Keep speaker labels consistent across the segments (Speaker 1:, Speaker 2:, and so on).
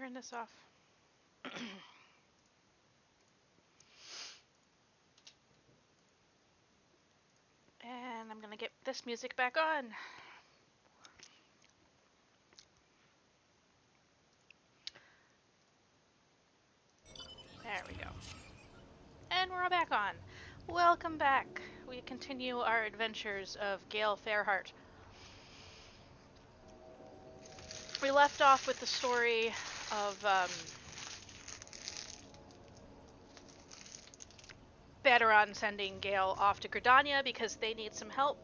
Speaker 1: turn this off. And I'm gonna get this music back on. There we go. And we're all back on. Welcome back. We continue our adventures of Gale Fairheart. We left off with the story of Baderon sending Gale off to Gridania because they need some help,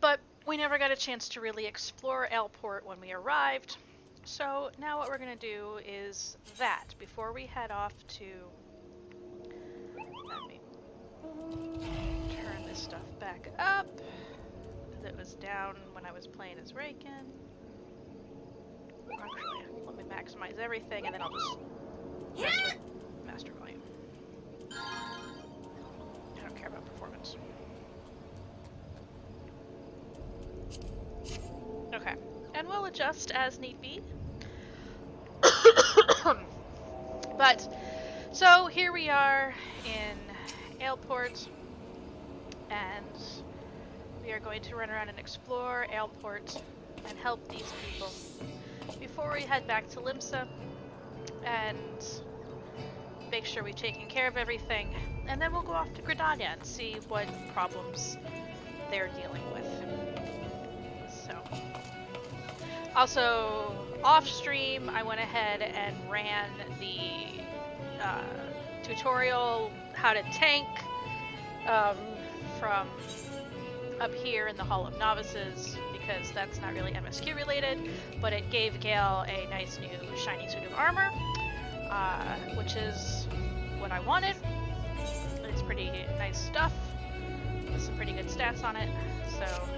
Speaker 1: but we never got a chance to really explore Aleport when we arrived. So now what we're going to do is that before we head off to... Let me turn this stuff back up, because it was down when I was playing as Raken. Actually, let me maximize everything and then I'll just mess with master volume. I don't care about performance. Okay, and we'll adjust as need be. But, so here we are in Aleport, and we are going to run around and explore Aleport and help these people before we head back to Limsa and make sure we've taken care of everything, and then we'll go off to Gridania and see what problems they're dealing with. So, also off stream, I went ahead and ran the tutorial how to tank from up here in the Hall of Novices, because that's not really MSQ related, but it gave Gale a nice new shiny suit of armor, which is what I wanted. It's pretty nice stuff with some pretty good stats on it, so,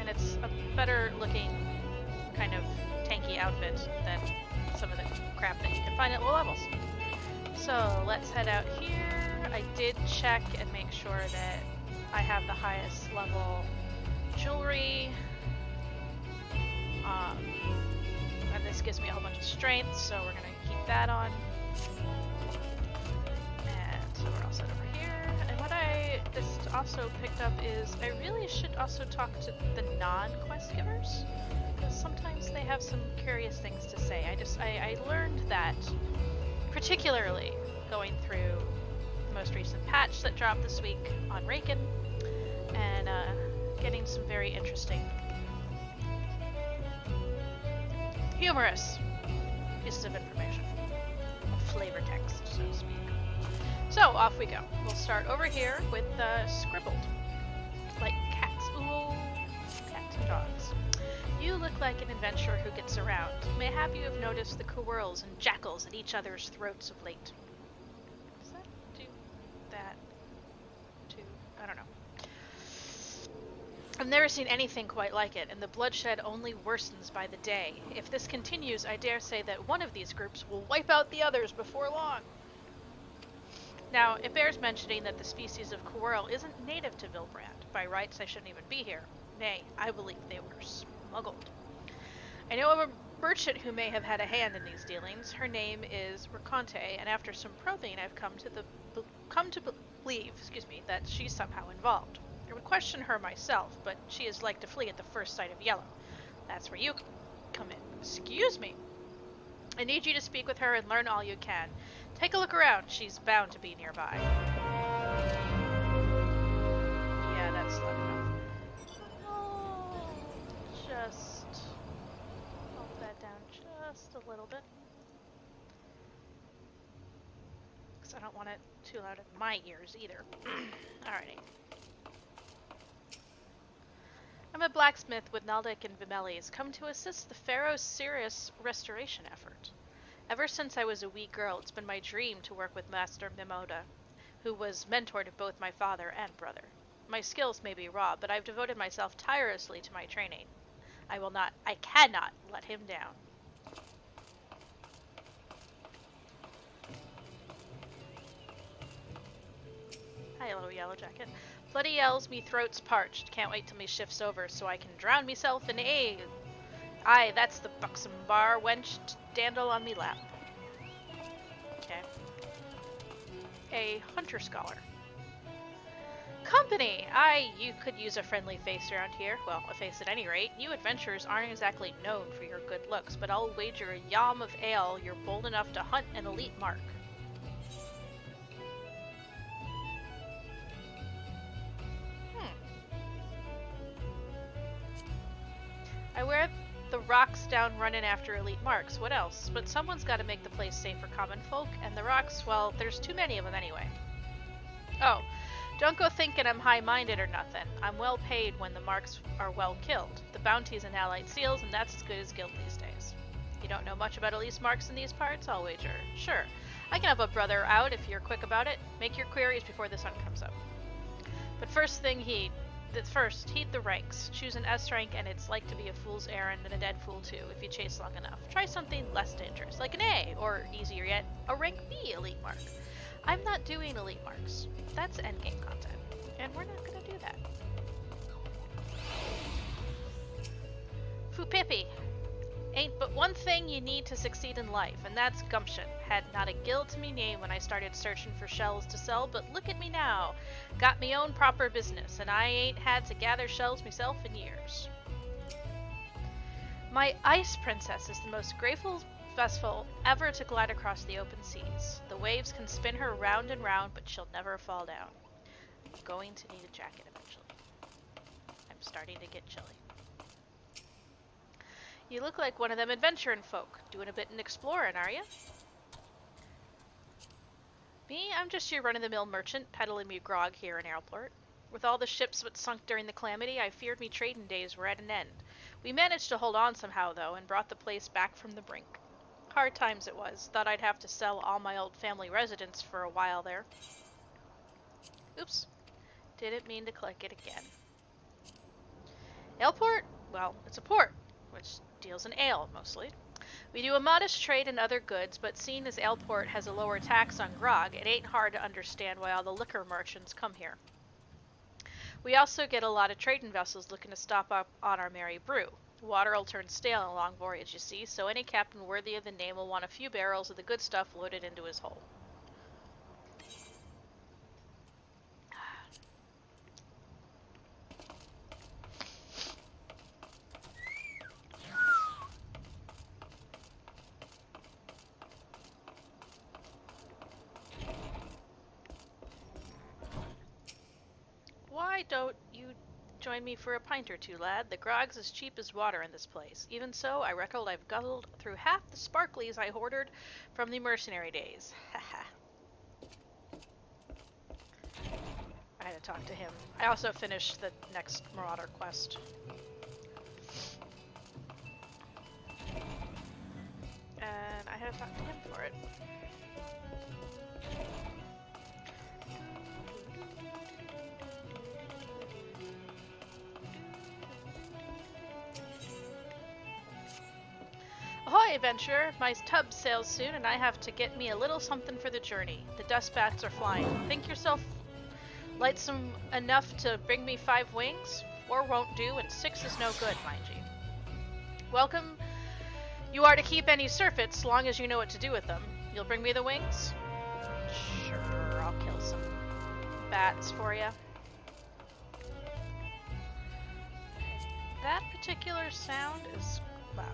Speaker 1: and it's a better looking kind of tanky outfit than some of the crap that you can find at low levels. So let's head out here. I did check and make sure that I have the highest level jewelry, and this gives me a whole bunch of strength, so we're gonna keep that on. And so we're all set over here. And what I just also picked up is I really should also talk to the non-quest givers, because sometimes they have some curious things to say. I learned that, particularly going through the most recent patch that dropped this week on Raken, and getting some very interesting, humorous pieces of information, flavor text, so to speak. So off we go. We'll start over here with Scribbled, like cats. Ooh, cats and dogs. You look like an adventurer who gets around. Mayhap you have noticed the quirls and jackals at each other's throats of late. Does that do that too? I don't know. I've never seen anything quite like it, and the bloodshed only worsens by the day. If this continues, I dare say that one of these groups will wipe out the others before long. Now, it bears mentioning that the species of quirl isn't native to Vilbrand. By rights, I shouldn't even be here. Nay, I believe they were smuggled. I know of a merchant who may have had a hand in these dealings. Her name is Raconte, and after some probing, I've come to believe, that she's somehow involved. I would question her myself, but she is like to flee at the first sight of yellow. That's where you come in. Excuse me. I need you to speak with her and learn all you can. Take a look around. She's bound to be nearby. Yeah, that's not enough. Just hold that down just a little bit, because I don't want it too loud in my ears either. Alrighty. I'm a blacksmith with Naldic and Vimelis, come to assist the Pharaoh's serious restoration effort. Ever since I was a wee girl, it's been my dream to work with Master Mimoda, who was mentor to both my father and brother. My skills may be raw, but I've devoted myself tirelessly to my training. I cannot let him down. Hello, Yellow Jacket. Bloody yells, me throat's parched. Can't wait till me shift's over so I can drown myself in ale. Aye, that's the buxom bar, wench. dandle on me lap. Okay. A hunter scholar. Company! You could use a friendly face around here. Well, a face at any rate. You adventurers aren't exactly known for your good looks, but I'll wager a yam of ale you're bold enough to hunt an elite mark. I wear the rocks down running after elite marks. What else? But someone's got to make the place safe for common folk, and the rocks, well, there's too many of them anyway. Oh, don't go thinking I'm high-minded or nothing. I'm well paid when the marks are well killed. The bounties and allied seals, and that's as good as guild these days. You don't know much about elite marks in these parts? I'll wager. Sure. I can help a brother out if you're quick about it. Make your queries before the sun comes up. But first, heed the ranks. Choose an S rank, and it's like to be a fool's errand and a dead fool too if you chase long enough. Try something less dangerous, like an A, or easier yet, a rank B elite mark. I'm not doing elite marks. That's endgame content, and we're not gonna do that. Fupippy. Ain't but one thing you need to succeed in life, and that's gumption. Had not a guild to me name when I started searching for shells to sell, but look at me now. Got me own proper business, and I ain't had to gather shells myself in years. My ice princess is the most graceful vessel ever to glide across the open seas. The waves can spin her round and round, but she'll never fall down. I'm going to need a jacket eventually. I'm starting to get chilly. You look like one of them adventuring folk. Doing a bit in exploring, are you? Me? I'm just your run-of-the-mill merchant, peddling me grog here in Aleport. With all the ships that sunk during the calamity, I feared me trading days were at an end. We managed to hold on somehow, though, and brought the place back from the brink. Hard times it was. Thought I'd have to sell all my old family residence for a while there. Oops. Didn't mean to click it again. Aleport? Well, it's a port, which deals in ale, mostly. We do a modest trade in other goods, but seeing as Aleport has a lower tax on grog, it ain't hard to understand why all the liquor merchants come here. We also get a lot of trading vessels looking to stop up on our merry brew. Water'll turn stale on a long voyage, you see, so any captain worthy of the name will want a few barrels of the good stuff loaded into his hull. Why don't you join me for a pint or two, lad? The grog's as cheap as water in this place. Even so, I reckon I've guzzled through half the sparklies I hoarded from the mercenary days. Haha. I had to talk to him. I also finished the next Marauder quest. And I had to talk to him for it. Ahoy, adventurer! My tub sails soon, and I have to get me a little something for the journey. The dust bats are flying. Think yourself lightsome enough to bring me 5 wings? 4 won't do, and 6 is no good, mind you. Welcome you are to keep any surfeits, long as you know what to do with them. You'll bring me the wings? Sure, I'll kill some bats for you. That particular sound is loud.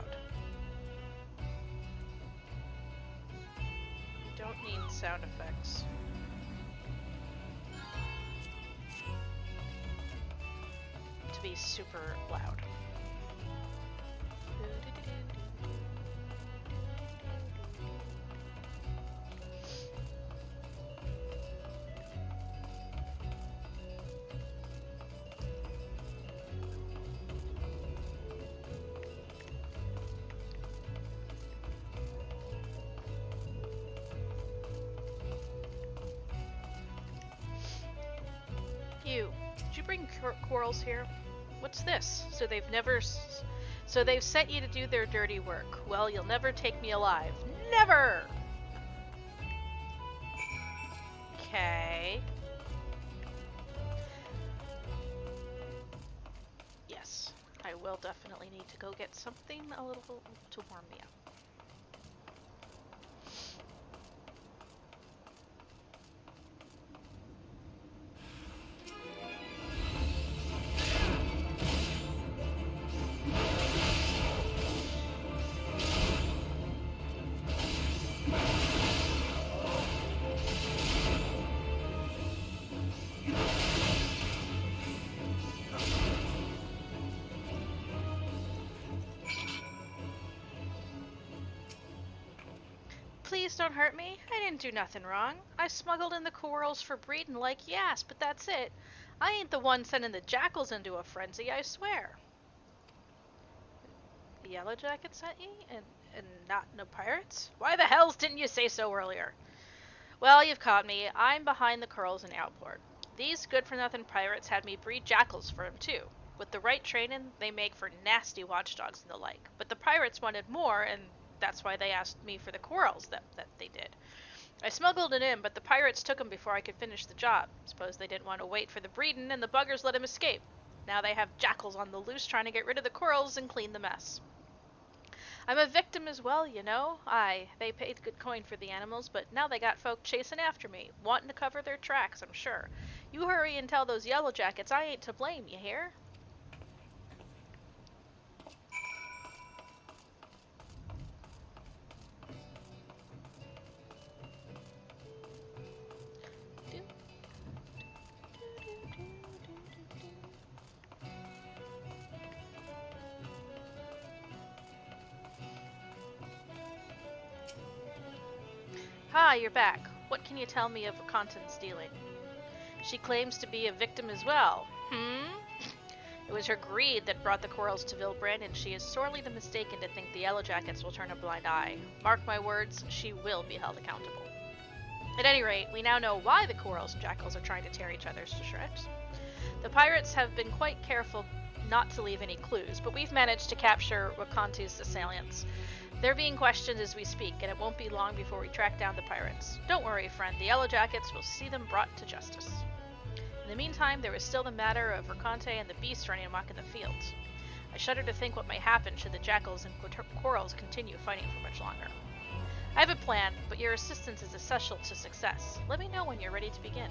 Speaker 1: Don't need sound effects. To be super loud. Did you bring quarrels here? What's this? So they've sent you to do their dirty work. Well, you'll never take me alive. Never! Okay. Yes, I will definitely need to go get something a little to warm me up. Please don't hurt me. I didn't do nothing wrong. I smuggled in the corals for breeding like Yas, but that's it. I ain't the one sending the jackals into a frenzy, I swear. The Yellow Jacket sent ye? And not no pirates? Why the hells didn't you say so earlier? Well, you've caught me. I'm behind the corals in Aleport. These good-for-nothing pirates had me breed jackals for 'em, too. With the right training, they make for nasty watchdogs and the like. But the pirates wanted more, and that's why they asked me for the corals that they did. I smuggled it in, but the pirates took 'em before I could finish the job. Suppose they didn't want to wait for the breeding, and the buggers let 'em escape. Now they have jackals on the loose trying to get rid of the corals and clean the mess. I'm a victim as well, you know. Aye, they paid good coin for the animals, but now they got folk chasing after me, wanting to cover their tracks, I'm sure. You hurry and tell those Yellow Jackets I ain't to blame, you hear? Ah, you're back. What can you tell me of Contan's dealing? She claims to be a victim as well. It was her greed that brought the corals to Vilbrand, and she is sorely mistaken to think the Yellow Jackets will turn a blind eye. Mark my words, she will be held accountable. At any rate, we now know why the corals and jackals are trying to tear each other to shreds. The pirates have been quite careful not to leave any clues, but we've managed to capture Wakantu's assailants. They're being questioned as we speak, and it won't be long before we track down the pirates. Don't worry, friend, the Yellow Jackets will see them brought to justice. In the meantime, there is still the matter of Rakante and the beast running amok in the fields. I shudder to think what might happen should the jackals and corals continue fighting for much longer. I have a plan, but your assistance is essential to success. Let me know when you're ready to begin.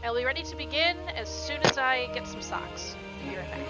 Speaker 1: I'll be ready to begin as soon as I get some socks. Be right back.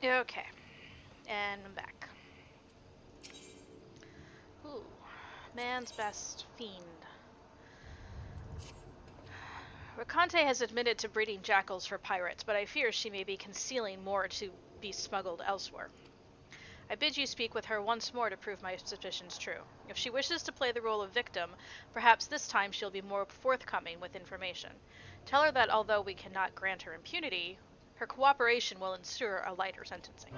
Speaker 1: Okay, and I'm back. Ooh, man's best fiend. Rakante has admitted to breeding jackals for pirates, but I fear she may be concealing more to be smuggled elsewhere. I bid you speak with her once more to prove my suspicions true. If she wishes to play the role of victim, perhaps this time she'll be more forthcoming with information. Tell her that although we cannot grant her impunity, her cooperation will ensure a lighter sentencing.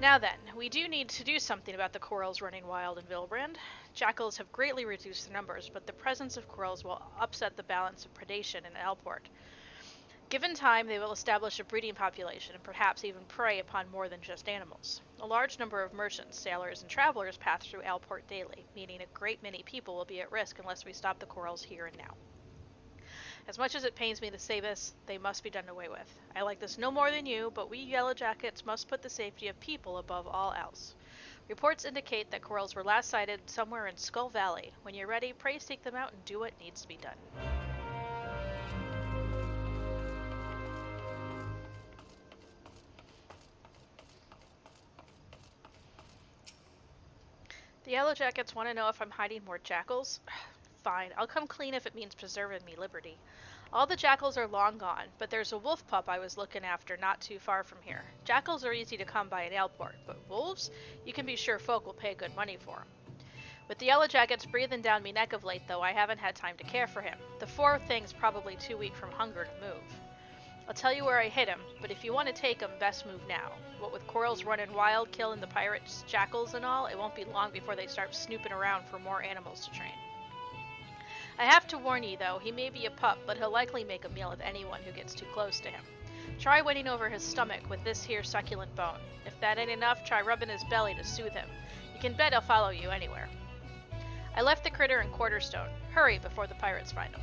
Speaker 1: Now then, we do need to do something about the corals running wild in Vilbrand. Jackals have greatly reduced their numbers, but the presence of corals will upset the balance of predation in Aleport. Given time, they will establish a breeding population and perhaps even prey upon more than just animals. A large number of merchants, sailors, and travelers pass through Aleport daily, meaning a great many people will be at risk unless we stop the corals here and now. As much as it pains me to say this, they must be done away with. I like this no more than you, but we Yellow Jackets must put the safety of people above all else. Reports indicate that corals were last sighted somewhere in Skull Valley. When you're ready, pray seek them out and do what needs to be done. The Yellow Jackets want to know if I'm hiding more jackals? Fine, I'll come clean if it means preserving me liberty. All the jackals are long gone, but there's a wolf pup I was looking after not too far from here. Jackals are easy to come by in Aleport, but wolves? You can be sure folk will pay good money for 'em. With the Yellow Jackets breathing down me neck of late, though, I haven't had time to care for him. The poor thing's probably too weak from hunger to move. I'll tell you where I hid him, but if you want to take him, best move now. What with corals running wild, killing the pirates, jackals and all, it won't be long before they start snooping around for more animals to train. I have to warn you, though, he may be a pup, but he'll likely make a meal of anyone who gets too close to him. Try winning over his stomach with this here succulent bone. If that ain't enough, try rubbing his belly to soothe him. You can bet he'll follow you anywhere. I left the critter in Quarterstone. Hurry before the pirates find him.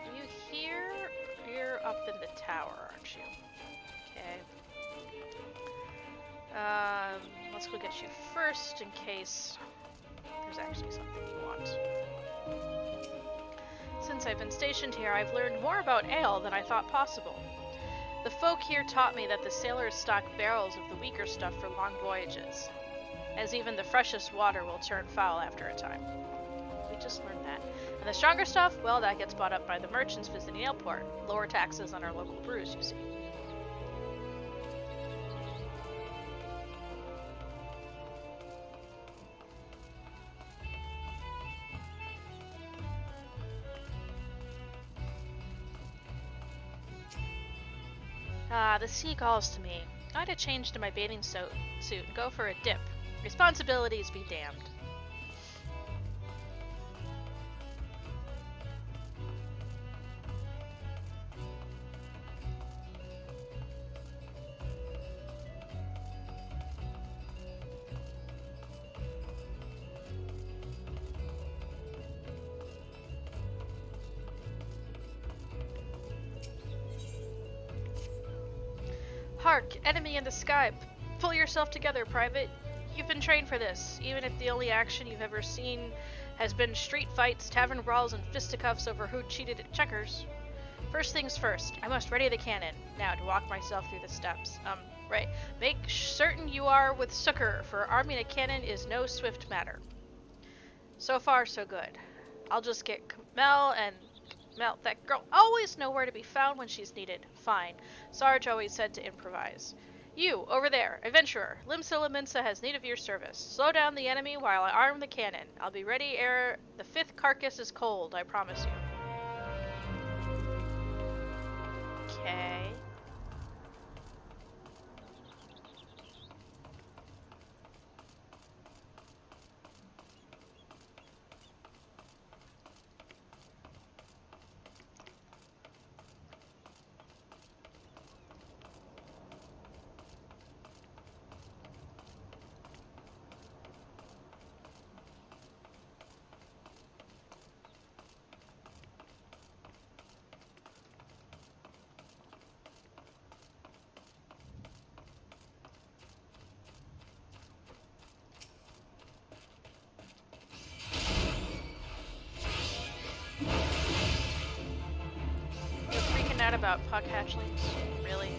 Speaker 1: Are you here? You're up in the tower, aren't you? Okay. Let's go get you first in case there's actually something you want. Since I've been stationed here, I've learned more about ale than I thought possible. The folk here taught me that the sailors stock barrels of the weaker stuff for long voyages, as even the freshest water will turn foul after a time. We just learned that. And the stronger stuff, well, that gets bought up by the merchants visiting Aleport. Lower taxes on our local brews, you see. Ah, the sea calls to me. I'd have changed to my bathing suit and go for a dip. Responsibilities be damned. Hark! Enemy in the sky! Pull yourself together, Private. You've been trained for this, even if the only action you've ever seen has been street fights, tavern brawls, and fisticuffs over who cheated at checkers. First things first, I must ready the cannon. Now, to walk myself through the steps. Right. Make certain you are with succor, for arming a cannon is no swift matter. So far, so good. I'll just get Mel and... Mel, that girl always know where to be found when she's needed. Fine. Sarge always said to improvise. You, over there, adventurer, Limsa Laminsa has need of your service. Slow down the enemy while I arm the cannon. I'll be ready ere the 5th carcass is cold, I promise you. Okay. About pug hatchlings? Really?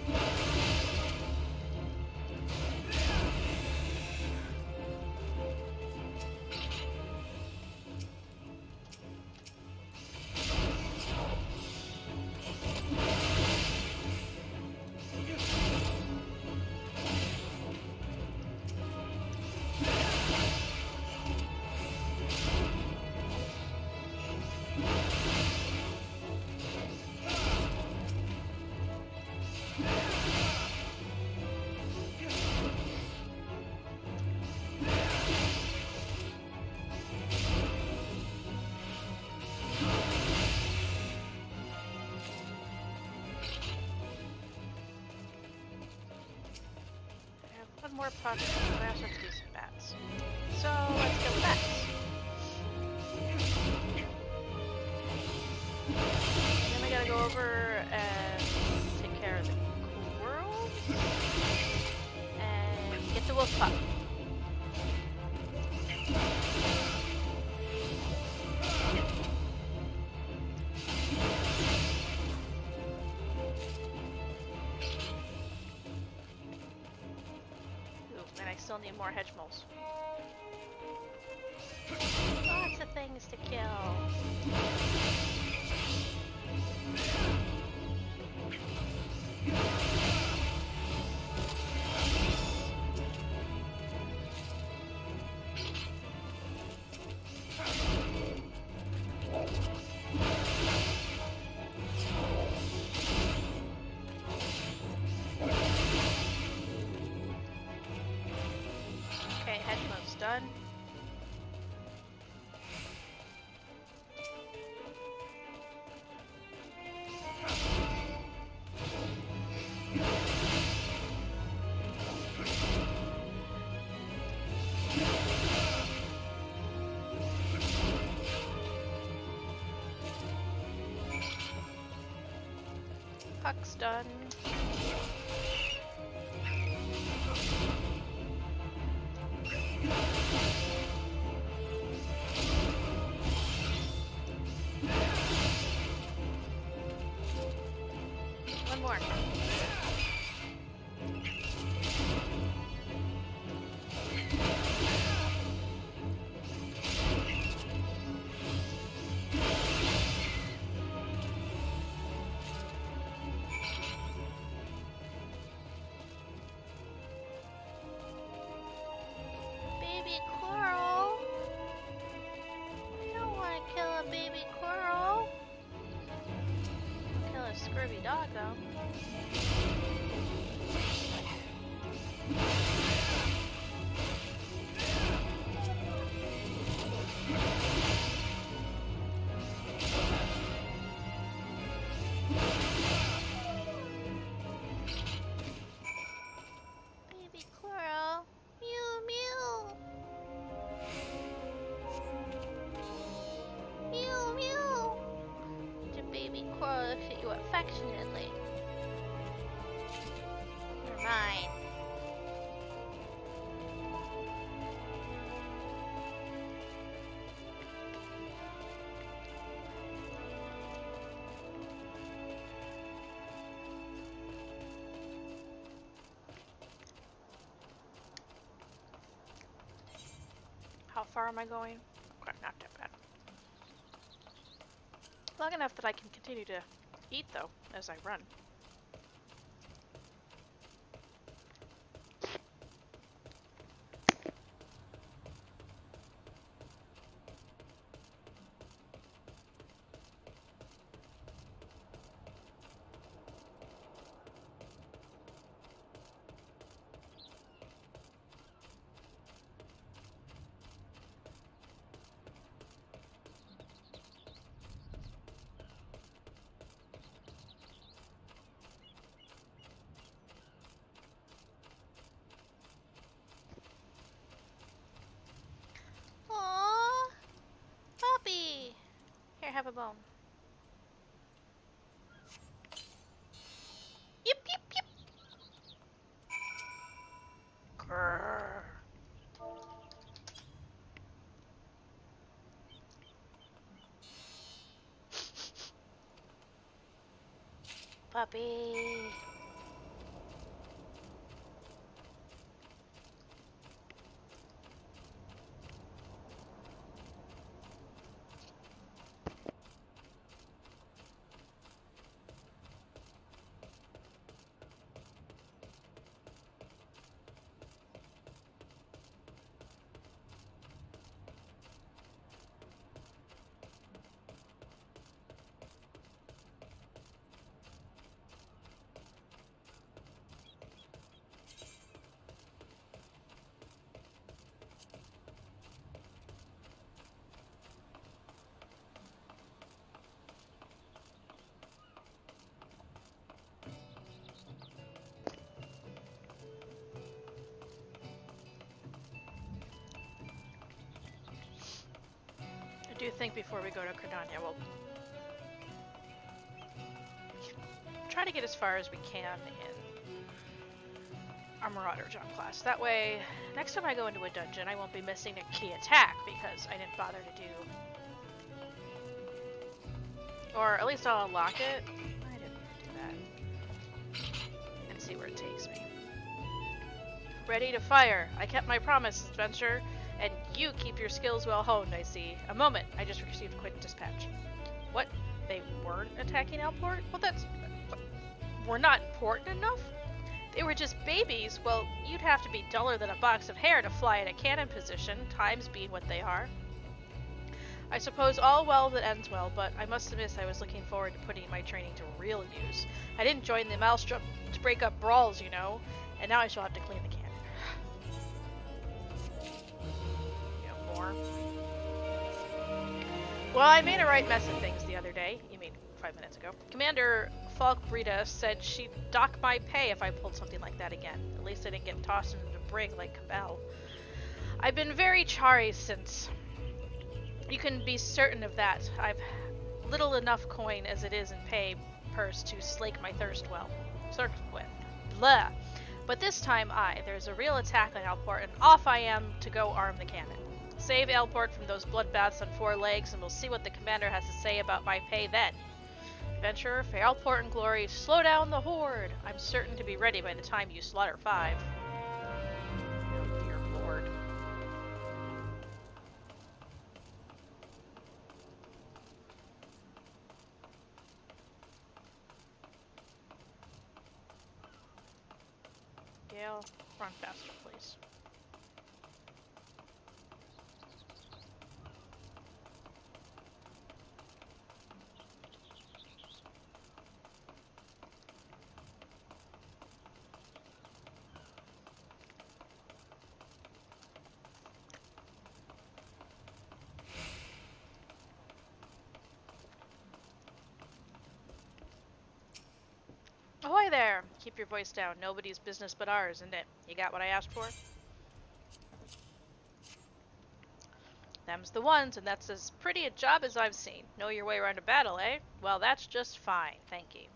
Speaker 1: More pucks, but I also have to do some bats. So let's go with bats. Then we gotta go over and take care of the squirrels and get the wolf pup. Still need more hedge moles. Lots of things to kill. Done. Puck's done. One more. Baby coral? We don't want to kill a baby coral. Kill a scurvy dog, though. Baby coral. Mew mew. Mew mew. The baby coral looks at you affectionately. You're mine. How far am I going? Okay, not that bad. Long enough that I can continue to eat, though, as I run. Aww, puppy. Here, have a bone. Yip, yip, yip. Grrr. Puppy. I do think before we go to Cardania, we'll try to get as far as we can in our Marauder jump class. That way, next time I go into a dungeon, I won't be missing a key attack because I didn't bother to do. Or at least I'll unlock it. I didn't do that. And see where it takes me. Ready to fire. I kept my promise, Spencer. And you keep your skills well honed, I see. A moment. I just received a quick dispatch. What? They weren't attacking Aleport? Well, that's... We're not important enough? They were just babies. Well, you'd have to be duller than a box of hair to fly in a cannon position, times being what they are. I suppose all well that ends well, but I must admit I was looking forward to putting my training to real use. I didn't join the Maelstrom to break up brawls, you know, and now I shall have to clean the cannon. More. Well, I made a right mess of things the other day. You mean 5 minutes ago. Commander Falkbrita said she'd dock my pay if I pulled something like that again. At least I didn't get tossed into the brig like Cabal. I've been very chary since. You can be certain of that. I've little enough coin as it is in pay, purse to slake my thirst with. Blah. But this time there's a real attack on Aleport, and off I am to go arm the cannon. Save Aleport from those bloodbaths on 4 legs, and we'll see what the commander has to say about my pay then. Adventurer, for Aleport and glory, slow down the horde! I'm certain to be ready by the time you slaughter 5. Oh, dear lord. Gale, run faster, please. Ahoy there! Keep your voice down. Nobody's business but ours, isn't it? You got what I asked for? Them's the ones, and that's as pretty a job as I've seen. Know your way around a battle, eh? Well, that's just fine, thank you.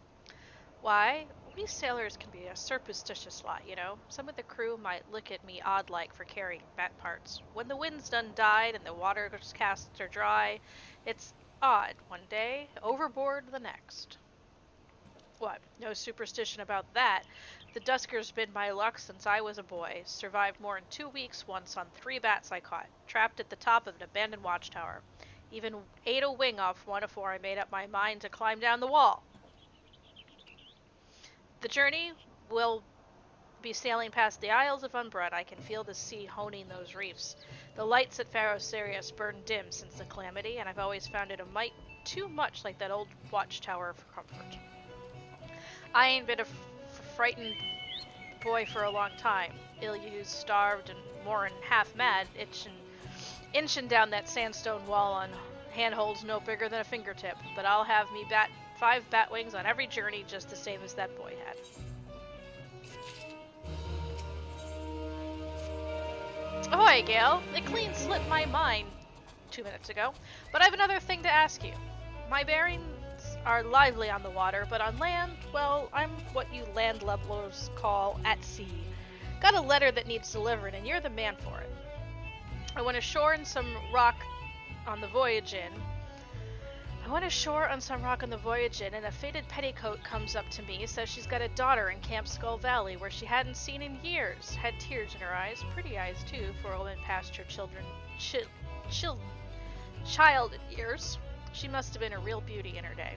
Speaker 1: Why, we sailors can be a superstitious lot, you know. Some of the crew might look at me odd-like for carrying bat parts. When the wind's done died and the water casks are dry, it's odd one day, overboard the next. What? No superstition about that. The Dusker's been my luck since I was a boy. Survived more than 2 weeks once on 3 bats I caught, trapped at the top of an abandoned watchtower. Even ate a wing off one before I made up my mind to climb down the wall. The journey will be sailing past the Isles of Umbra. I can feel the sea honing those reefs. The lights at Pharaoh Sirius burned dim since the calamity, and I've always found it a mite too much like that old watchtower for comfort. I ain't been a frightened boy for a long time. Ill-used, starved, and more'n half mad, inching down that sandstone wall on handholds no bigger than a fingertip. But I'll have me 5 bat wings on every journey just the same as that boy had. Ahoy, Gale! It clean slipped my mind 2 minutes ago, but I've another thing to ask you. My bearings are lively on the water, but on land, well, I'm what you landlubbers call at sea. Got a letter that needs delivering, and you're the man for it. I went ashore on some rock on the voyage in, and a faded petticoat comes up to me, says she's got a daughter in Camp Skull Valley, where she hadn't seen in years. Had tears in her eyes, pretty eyes too, for a woman past her child years. She must have been a real beauty in her day.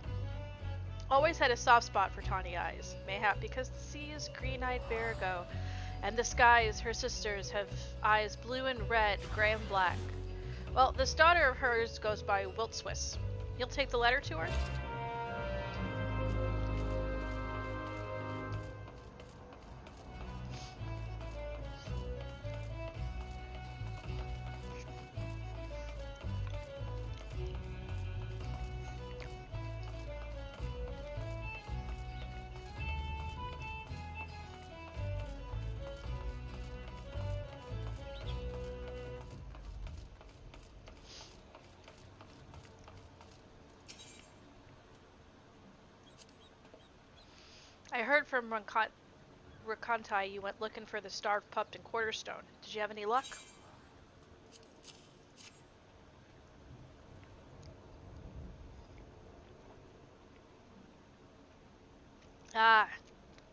Speaker 1: Always had a soft spot for tawny eyes, mayhap because the sea is green-eyed Barago, and the skies, her sisters, have eyes blue and red, gray and black. Well, this daughter of hers goes by Wiltswiss. You'll take the letter to her? I heard from Rakantai you went looking for the starved pup in Quarterstone. Did you have any luck? Ah,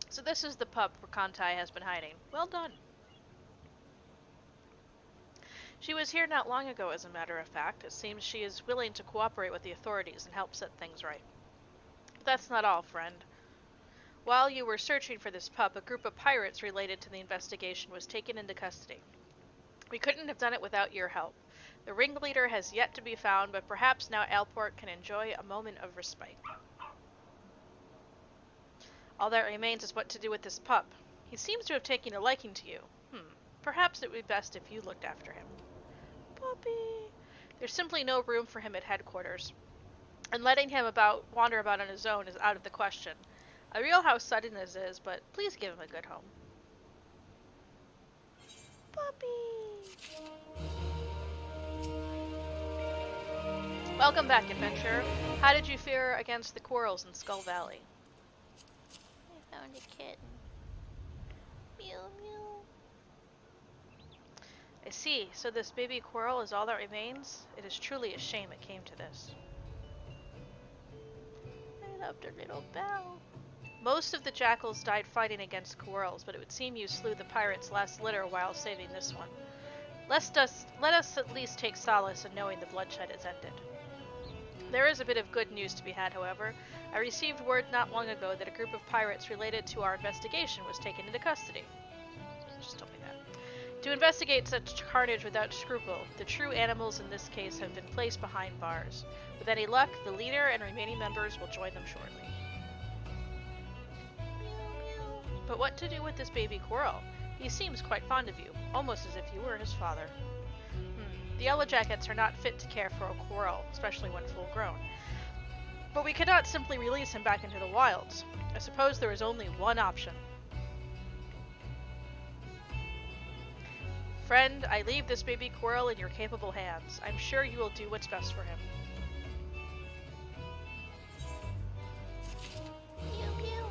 Speaker 1: so this is the pup Rakantai has been hiding. Well done. She was here not long ago, as a matter of fact. It seems she is willing to cooperate with the authorities and help set things right. But that's not all, friend. While you were searching for this pup, a group of pirates related to the investigation was taken into custody. We couldn't have done it without your help. The ringleader has yet to be found, but perhaps now Aleport can enjoy a moment of respite. All that remains is what to do with this pup. He seems to have taken a liking to you. Perhaps it would be best if you looked after him. Puppy! There's simply no room for him at headquarters, and letting him wander about on his own is out of the question. I realize how sudden this is, but please give him a good home. Puppy! Welcome back, adventurer. How did you fare against the quarrels in Skull Valley? found a kitten. Mew mew. I see. So this baby Quirrell is all that remains? It is truly a shame it came to this. I loved her little bell. Most of the jackals died fighting against Quirrells, but it would seem you slew the pirate's last litter while saving this one. Let us at least take solace in knowing the bloodshed is ended. There is a bit of good news to be had, however. I received word not long ago that a group of pirates related to our investigation was taken into custody. Just tell me that. To investigate such carnage without scruple, the true animals in this case have been placed behind bars. With any luck, the leader and remaining members will join them shortly. But what to do with this baby Quirrell? He seems quite fond of you, almost as if you were his father. The Yellow Jackets are not fit to care for a Quirrell, especially when full grown. But we cannot simply release him back into the wilds. I suppose there is only one option. Friend, I leave this baby Quirrell in your capable hands. I'm sure you will do what's best for him. Pew pew.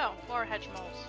Speaker 1: Oh, more hedge moles.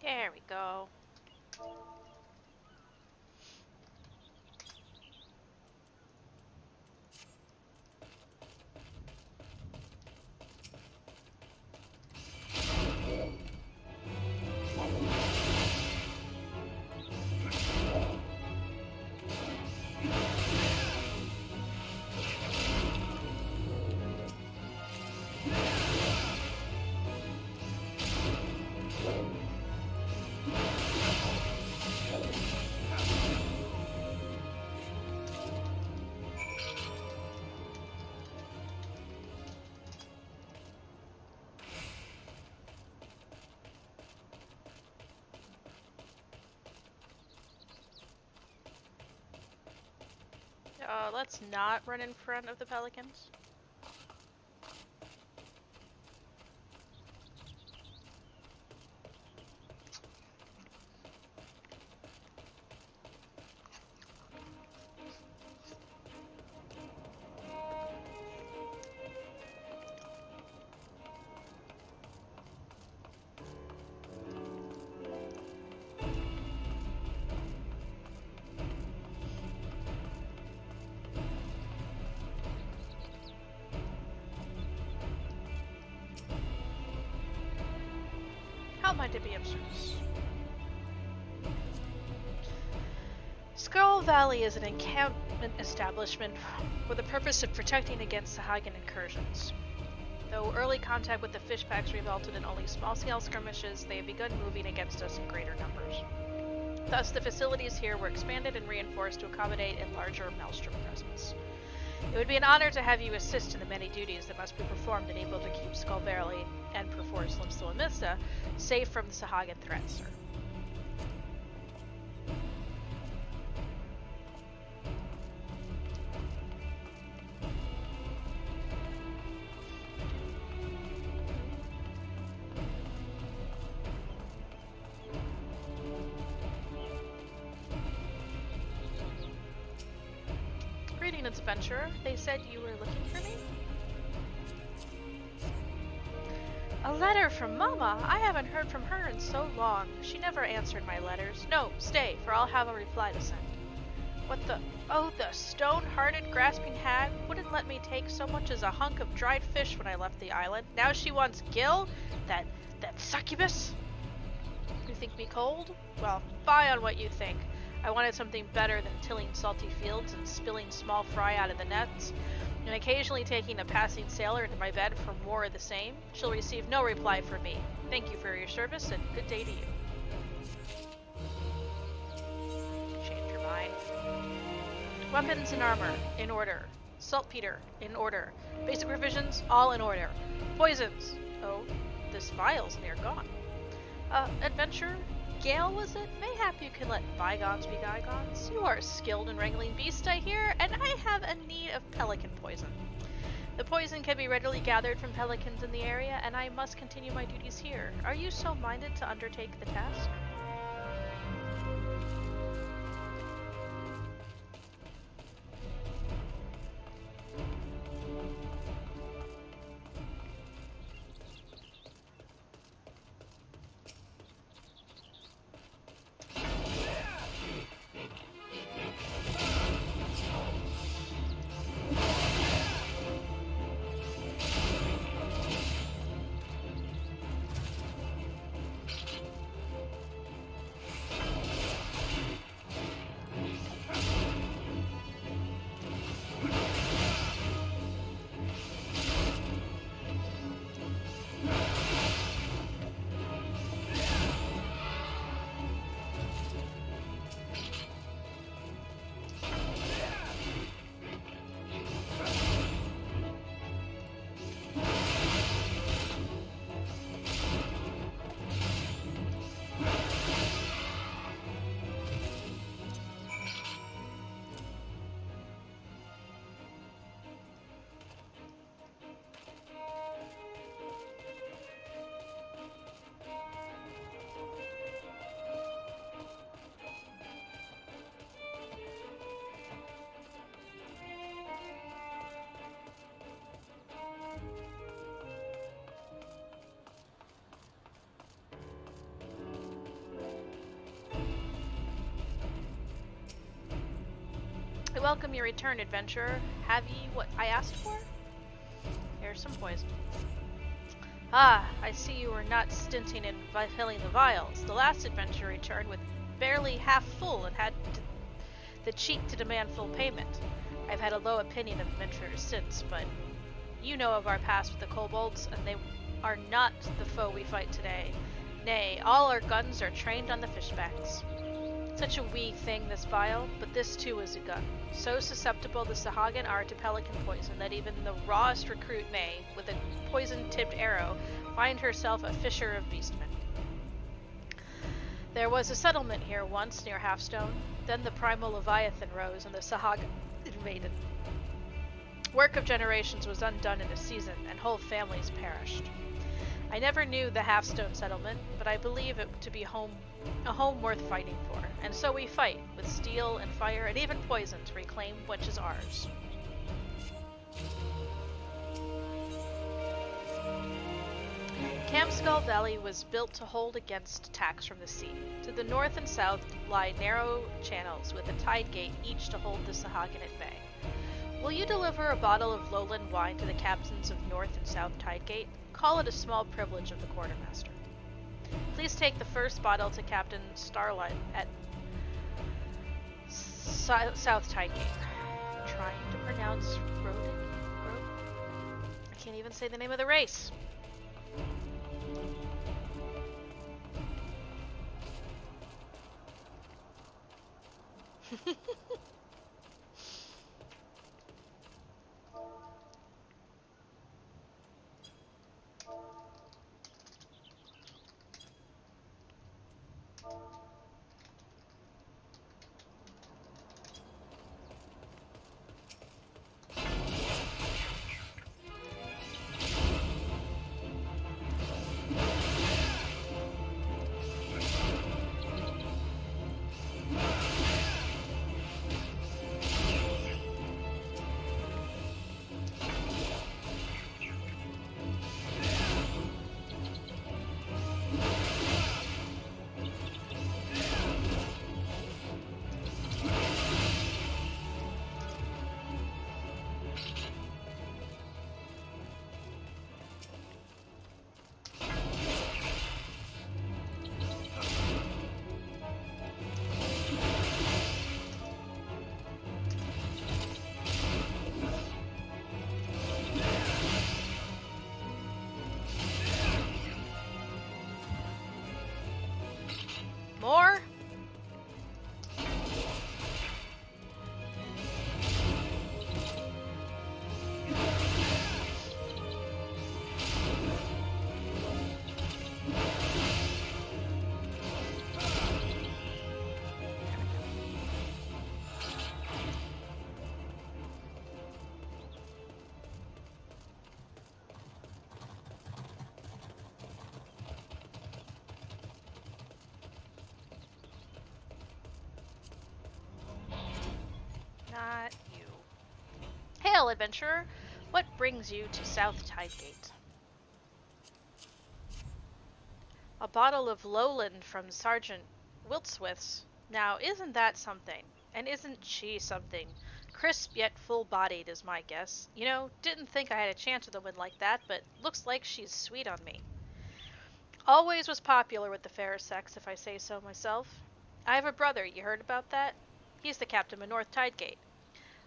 Speaker 1: There we go. let's not run in front of the pelicans. How might it be of service? Skull Valley is an encampment establishment for the purpose of protecting against Sahagan incursions. Though early contact with the fishpacks resulted in only small-scale skirmishes, they have begun moving against us in greater numbers. Thus, the facilities here were expanded and reinforced to accommodate a larger Maelstrom presence. It would be an honor to have you assist in the many duties that must be performed and able to keep Skull Valley and perforce La Noscea safe from the Sahagan threat, sir. Greetings, adventurer. They said you were looking for me? A letter from Mama! I haven't heard from her in so long. She never answered my letters. No, stay, for I'll have a reply to send. What the— oh, the stone-hearted, grasping hag wouldn't let me take so much as a hunk of dried fish when I left the island. Now she wants Gil? That succubus? You think me cold? Well, fie on what you think. I wanted something better than tilling salty fields and spilling small fry out of the nets, and occasionally taking a passing sailor into my bed for more of the same. She'll receive no reply from me. Thank you for your service, and good day to you. Change your mind. Weapons and armor, in order. Saltpeter, in order. Basic provisions, all in order. Poisons. Oh, this vial's near gone. Adventurer? Gale, was it? Mayhap you can let bygones be bygones. You are skilled in wrangling beasts, I hear, and I have a need of pelican poison. The poison can be readily gathered from pelicans in the area, and I must continue my duties here. Are you so minded to undertake the task? I welcome your return, adventurer. Have ye what I asked for? Here's some poison. Ah, I see you were not stinting in filling the vials. The last adventurer returned with barely half full and had the cheek to demand full payment. I've had a low opinion of adventurers since, but you know of our past with the kobolds, and they are not the foe we fight today. Nay, all our guns are trained on the fishbacks. Such a wee thing, this vial, but this too is a gun. So susceptible the Sahagan are to pelican poison that even the rawest recruit may, with a poison-tipped arrow, find herself a fisher of beastmen. There was a settlement here once near Halfstone. Then the primal Leviathan rose and the Sahaga invaded. Work of generations was undone in a season, and whole families perished. I never knew the Halfstone settlement, but I believe it to be a home worth fighting for, and so we fight, with steel and fire and even poison to reclaim which is ours. Camp Skull Valley was built to hold against attacks from the sea. To the north and south lie narrow channels with a tide gate each to hold the Sahagan at bay. Will you deliver a bottle of lowland wine to the captains of North and South Tidegate? Call it a small privilege of the quartermaster. Please take the first bottle to Captain Starlight at South Tidegate. Trying to pronounce Rodent? I can't even say the name of the race. More? Not you. Hail, adventurer! What brings you to South Tidegate? A bottle of Lowland from Sergeant Wiltswith's. Now, isn't that something? And isn't she something? Crisp yet full-bodied is my guess. You know, didn't think I had a chance with a woman like that, but looks like she's sweet on me. Always was popular with the fairer sex, if I say so myself. I have a brother, you heard about that? He's the captain of North Tidegate.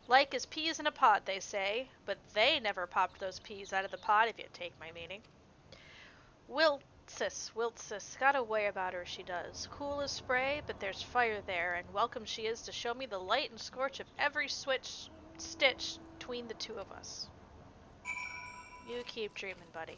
Speaker 1: Like as peas in a pod, they say, but they never popped those peas out of the pod, if you take my meaning. Wiltsis, got a way about her, she does. Cool as spray, but there's fire there, and welcome she is to show me the light and scorch of every stitch between the two of us. You keep dreaming, buddy.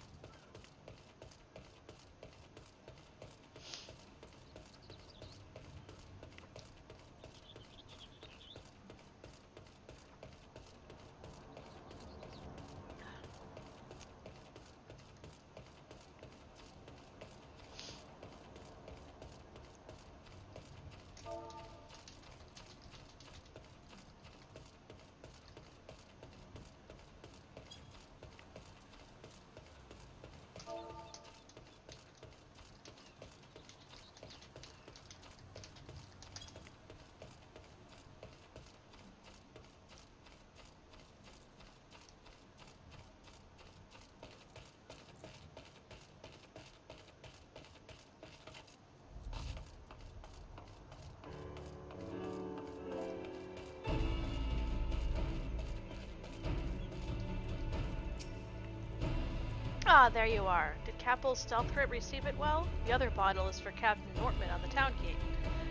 Speaker 1: Ah, there you are. Did Capel's stealth crit receive it well? The other bottle is for Captain Nortman on the town gate.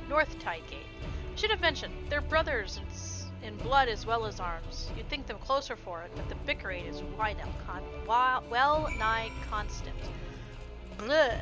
Speaker 1: North Tidegate. Should have mentioned, they're brothers in blood as well as arms. You'd think them closer for it, but the bickering is well nigh constant. Bleh.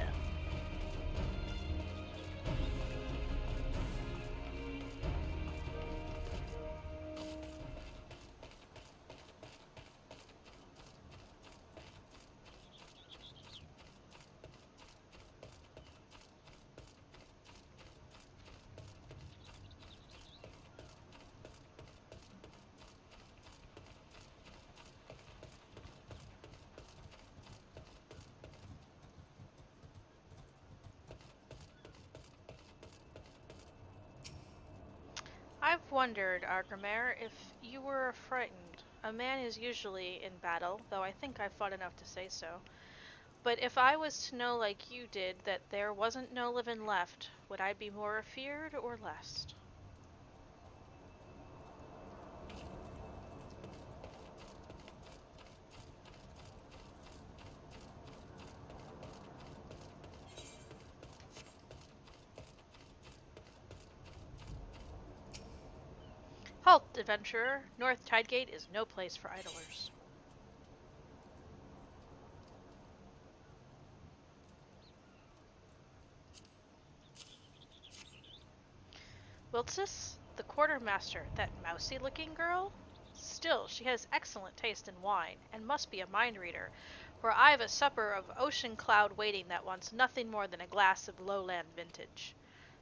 Speaker 1: wondered, Argrimare, if you were frightened. A man is usually in battle, though I think I fought enough to say so. But if I was to know like you did that there wasn't no living left, would I be more afeared or less? Halt, adventurer! North Tidegate is no place for idlers. Wiltsis, the quartermaster, that mousy-looking girl? Still, she has excellent taste in wine, and must be a mind reader, for I've a supper of ocean cloud waiting that wants nothing more than a glass of lowland vintage.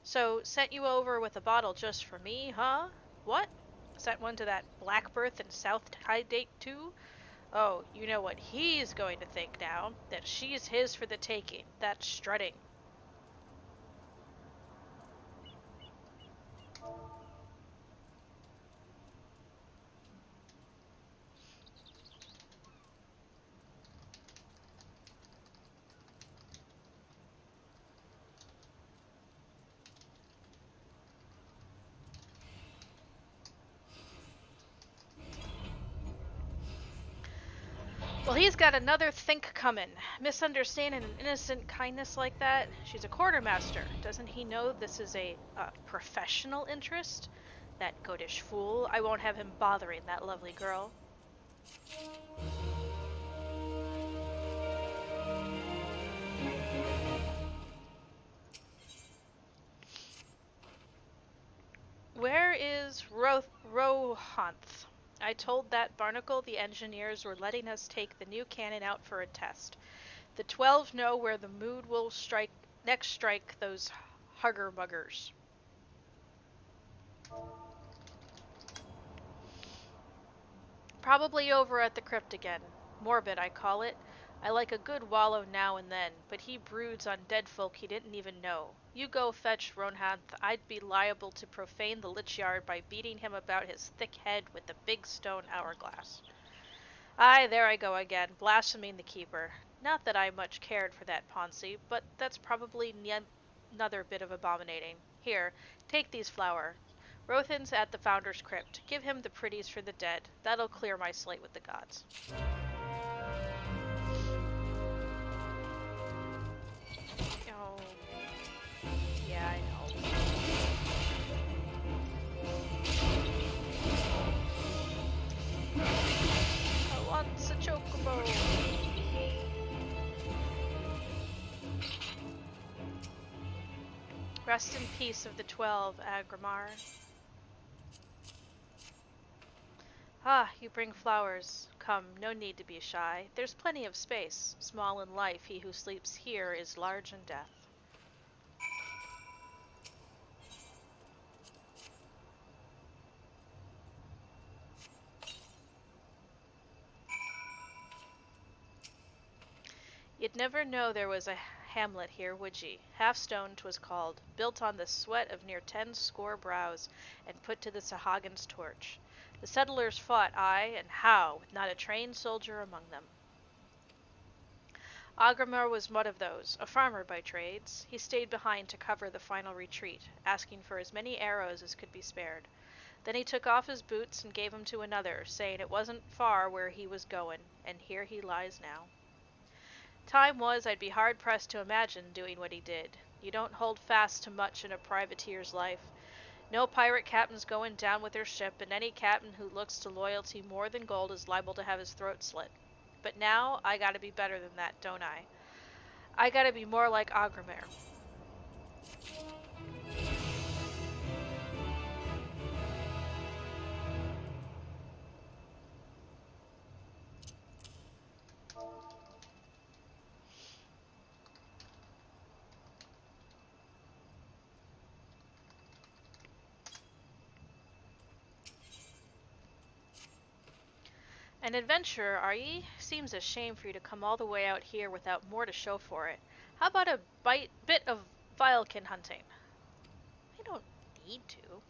Speaker 1: So, sent you over with a bottle just for me, huh? What? Sent one to that Blackbirth in South Tidegate, too? Oh, you know what he's going to think now, that she's his for the taking, that strutting. Well, he's got another think coming. Misunderstanding an innocent kindness like that. She's a quartermaster. Doesn't he know this is a professional interest? That goatish fool. I won't have him bothering that lovely girl. Where is Rohanth? I told that barnacle the engineers were letting us take the new cannon out for a test. The 12 know where the mood will strike those hugger-muggers. Probably over at the crypt again. Morbid, I call it. I like a good wallow now and then, but he broods on dead folk he didn't even know. You go fetch Rohanth. I'd be liable to profane the lich yard by beating him about his thick head with the big stone hourglass. Aye, there I go again, blaspheming the keeper. Not that I much cared for that Poncy, but that's probably another bit of abominating. Here, take these flower. Rothan's at the Founder's Crypt. Give him the pretties for the dead. That'll clear my slate with the gods. Oh, yeah, I know. I want a chocobo. Rest in peace of the 12, Agrimar. Ah, you bring flowers. Come, no need to be shy. There's plenty of space. Small in life, he who sleeps here is large in death. You'd never know there was a hamlet here, would ye? Half-stone 'twas called, built on the sweat of near 10 score brows, and put to the Sahagins' torch. The settlers fought, aye, and how, with not a trained soldier among them. Agrimar was one of those, a farmer by trades. He stayed behind to cover the final retreat, asking for as many arrows as could be spared. Then he took off his boots and gave 'em to another, saying it wasn't far where he was goin', and here he lies now. Time was I'd be hard-pressed to imagine doing what he did. You don't hold fast to much in a privateer's life. No pirate captain's going down with their ship, and any captain who looks to loyalty more than gold is liable to have his throat slit. But now, I gotta be better than that, don't I? I gotta be more like Agrimar. An adventurer, are ye? Seems a shame for you to come all the way out here without more to show for it. How about a bit of vilekin hunting? I don't need to.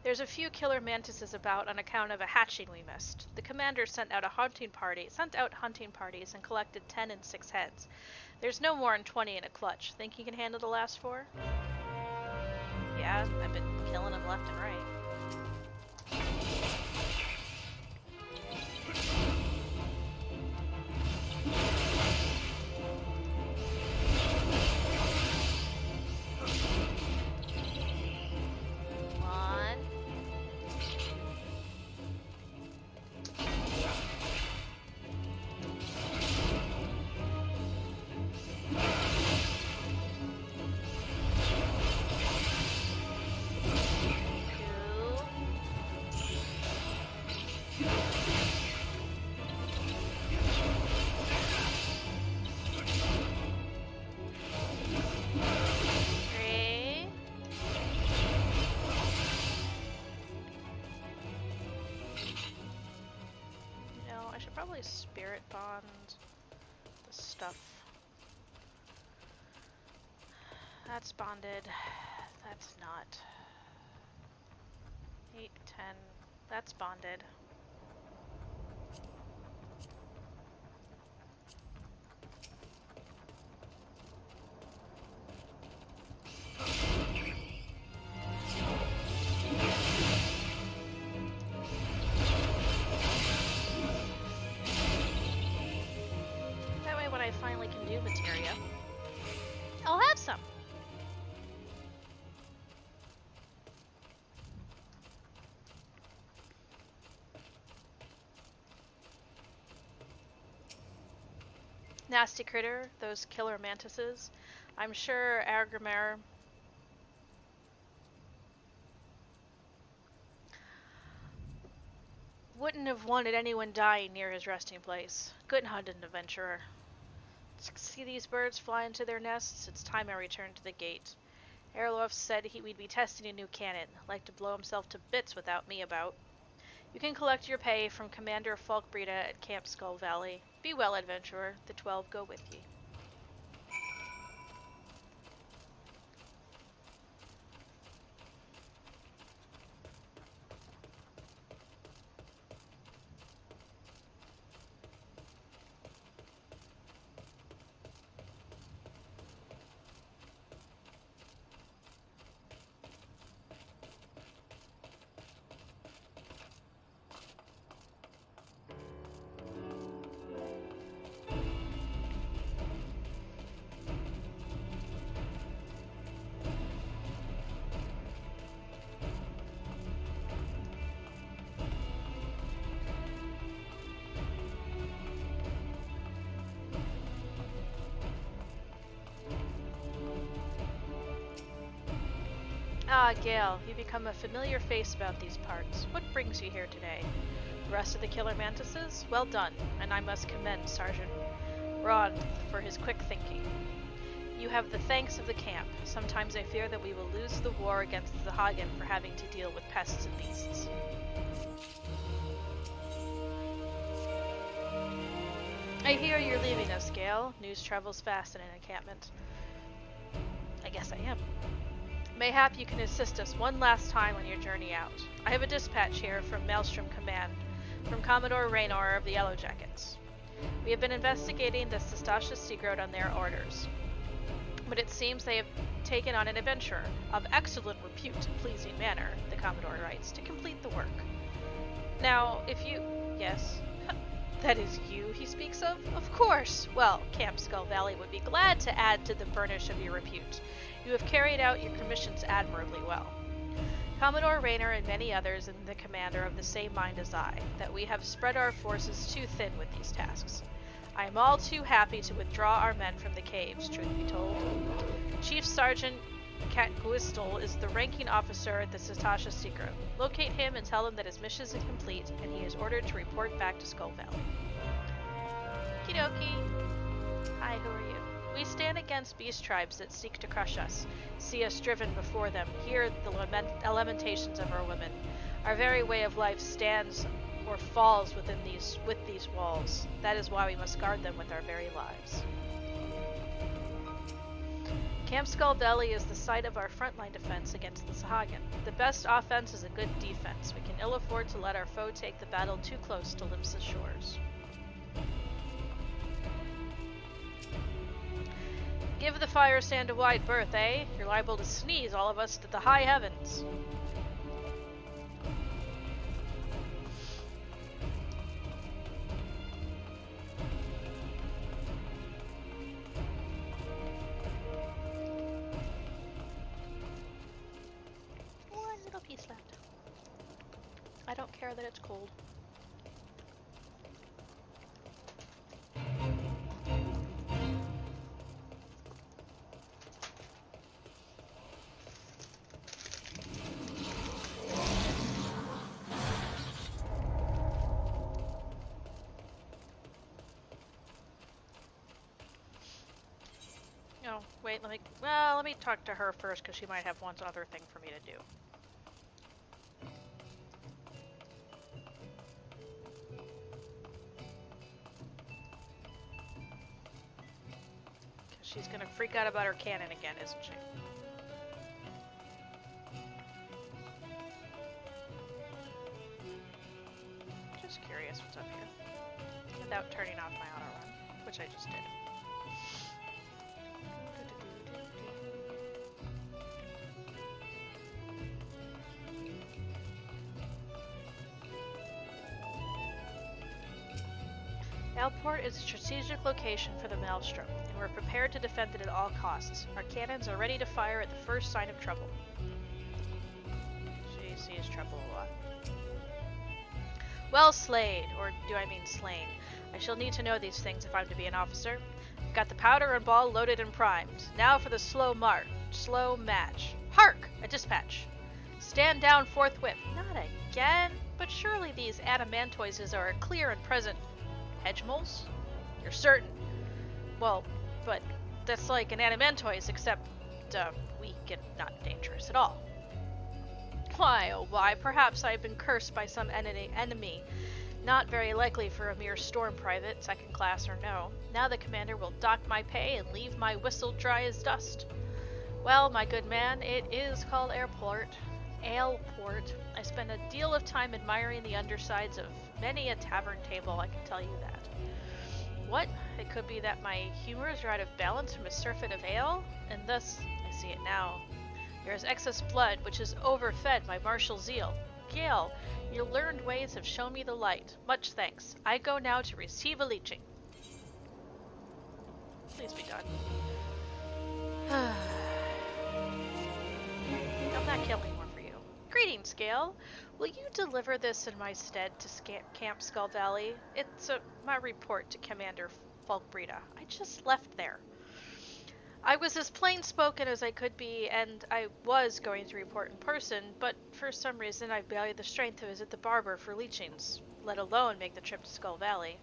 Speaker 1: There's a few killer mantises about on account of a hatching we missed. The commander sent out hunting parties and collected 10 and 6 heads. There's no more than 20 in a clutch. Think you can handle the last 4? Yeah, I've been killing them left and right. Probably spirit bond the stuff. That's bonded. That's not. 8, 10. That's bonded. I finally can do materia, I'll have some. Nasty critter, those killer mantises. I'm sure Argrimer wouldn't have wanted anyone dying near his resting place. Good hunting, adventurer. See these birds fly into their nests? It's time I returned to the gate. Erlof said we'd be testing a new cannon. Like to blow himself to bits without me about. You can collect your pay from Commander Falkbreda at Camp Skull Valley. Be well, adventurer. The 12 go with ye. Ah, Gale, you become a familiar face about these parts. What brings you here today? The rest of the killer mantises? Well done, and I must commend Sergeant Ron for his quick thinking. You have the thanks of the camp. Sometimes I fear that we will lose the war against the Hagen for having to deal with pests and beasts. I hear you're leaving us, Gale. News travels fast in an encampment. I guess I am. Mayhap you can assist us one last time on your journey out. I have a dispatch here from Maelstrom Command, from Commodore Raynor of the Yellow Jackets. We have been investigating the Sestasha Seagrove on their orders, but it seems they have taken on an adventurer of excellent repute and pleasing manner, the Commodore writes, to complete the work. Now, if you... Yes? That is you he speaks of? Of course! Well, Camp Skull Valley would be glad to add to the burnish of your repute. You have carried out your commissions admirably well. Commodore Raynor and many others in the commander of the same mind as I, that we have spread our forces too thin with these tasks. I am all too happy to withdraw our men from the caves, truth be told. Chief Sergeant Catguistel is the ranking officer at the Sestasha Seagrove. Locate him and tell him that his mission is complete, and he is ordered to report back to Skull Valley. Okie dokie. Hi, who are you? We stand against beast tribes that seek to crush us, see us driven before them, hear the lamentations of our women. Our very way of life stands or falls with these walls. That is why we must guard them with our very lives. Camp Skull Valley is the site of our frontline defense against the Sahagin. The best offense is a good defense. We can ill afford to let our foe take the battle too close to Limsa's shores. Give the fire sand a wide berth, eh? You're liable to sneeze all of us to the high heavens. One little piece left. I don't care that it's cold. Oh, wait, let me talk to her first, because she might have one other thing for me to do. Because she's gonna freak out about her cannon again, isn't she? Just curious what's up here. Without turning off my auto run, which I just did. Aleport is a strategic location for the Maelstrom, and we're prepared to defend it at all costs. Our cannons are ready to fire at the first sign of trouble. She sees trouble a lot. Well slayed, or do I mean slain? I shall need to know these things if I'm to be an officer. I've got the powder and ball loaded and primed. Now for the slow match. Hark! A dispatch. Stand down forthwith. Not again? But surely these adamantoises are a clear and present hedgemoles? You're certain? Well, but that's like an adamantoise, except weak and not dangerous at all. Why, oh why, perhaps I've been cursed by some enemy. Not very likely for a mere storm private, second class or no. Now the commander will dock my pay and leave my whistle dry as dust. Well, my good man, it is called Aleport. I spend a deal of time admiring the undersides of many a tavern table, I can tell you that. What? It could be that my humors are out of balance from a surfeit of ale, and thus, I see it now, there is excess blood which has overfed my martial zeal. Gale, your learned ways have shown me the light. Much thanks. I go now to receive a leeching. Please be done. I'm not killing more for you. Greetings, Gale. Will you deliver this in my stead to Camp Skull Valley? It's my report to Commander Falkbreda. I just left there. I was as plain-spoken as I could be, and I was going to report in person, but for some reason I barely had the strength to visit the barber for leechings, let alone make the trip to Skull Valley.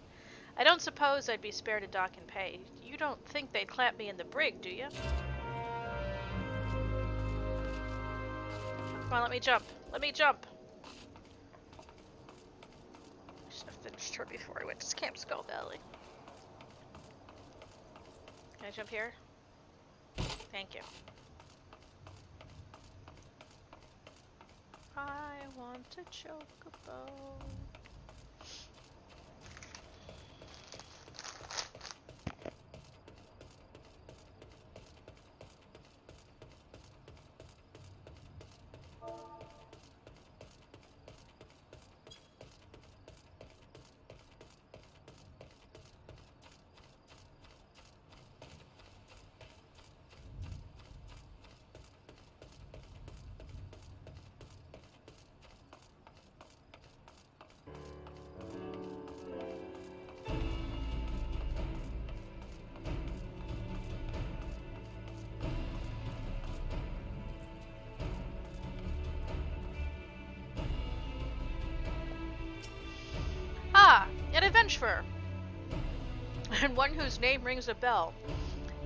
Speaker 1: I don't suppose I'd be spared a dock and pay. You don't think they'd clamp me in the brig, do you? Come on, let me jump. Let me jump. I should have finished her before I went to Camp Skull Valley. Can I jump here? Thank you. I want a chocobo. An adventurer, and one whose name rings a bell.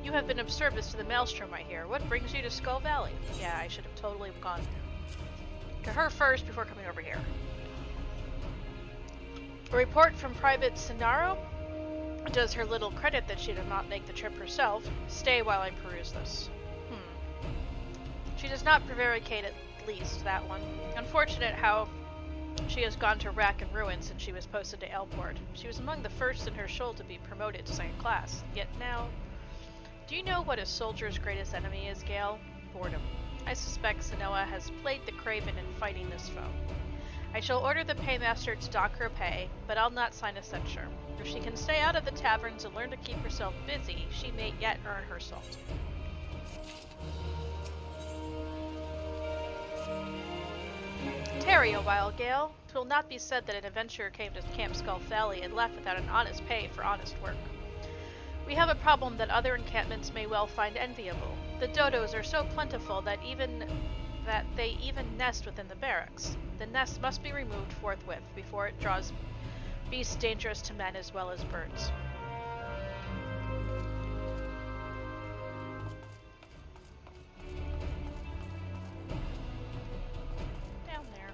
Speaker 1: You have been of service to the Maelstrom, I hear. What brings you to Skull Valley? Yeah, I should have totally gone to her first before coming over here. A report from Private Sinaro does her little credit that she did not make the trip herself. Stay while I peruse this. does not prevaricate at least, that one. Unfortunate how she has gone to rack and ruin since she was posted to Aleport. She was among the first in her shoal to be promoted to second class, yet now... Do you know what a soldier's greatest enemy is, Gale? Boredom. I suspect Sanoa has played the craven in fighting this foe. I shall order the paymaster to dock her pay, but I'll not sign a censure. If she can stay out of the taverns and learn to keep herself busy, she may yet earn her salt. Tarry a while, Gale. 'Twill not be said that an adventurer came to Camp Skull Valley and left without an honest pay for honest work. We have a problem that other encampments may well find enviable. The dodos are so plentiful that they even nest within the barracks. The nest must be removed forthwith before it draws beasts dangerous to men as well as birds. Down there.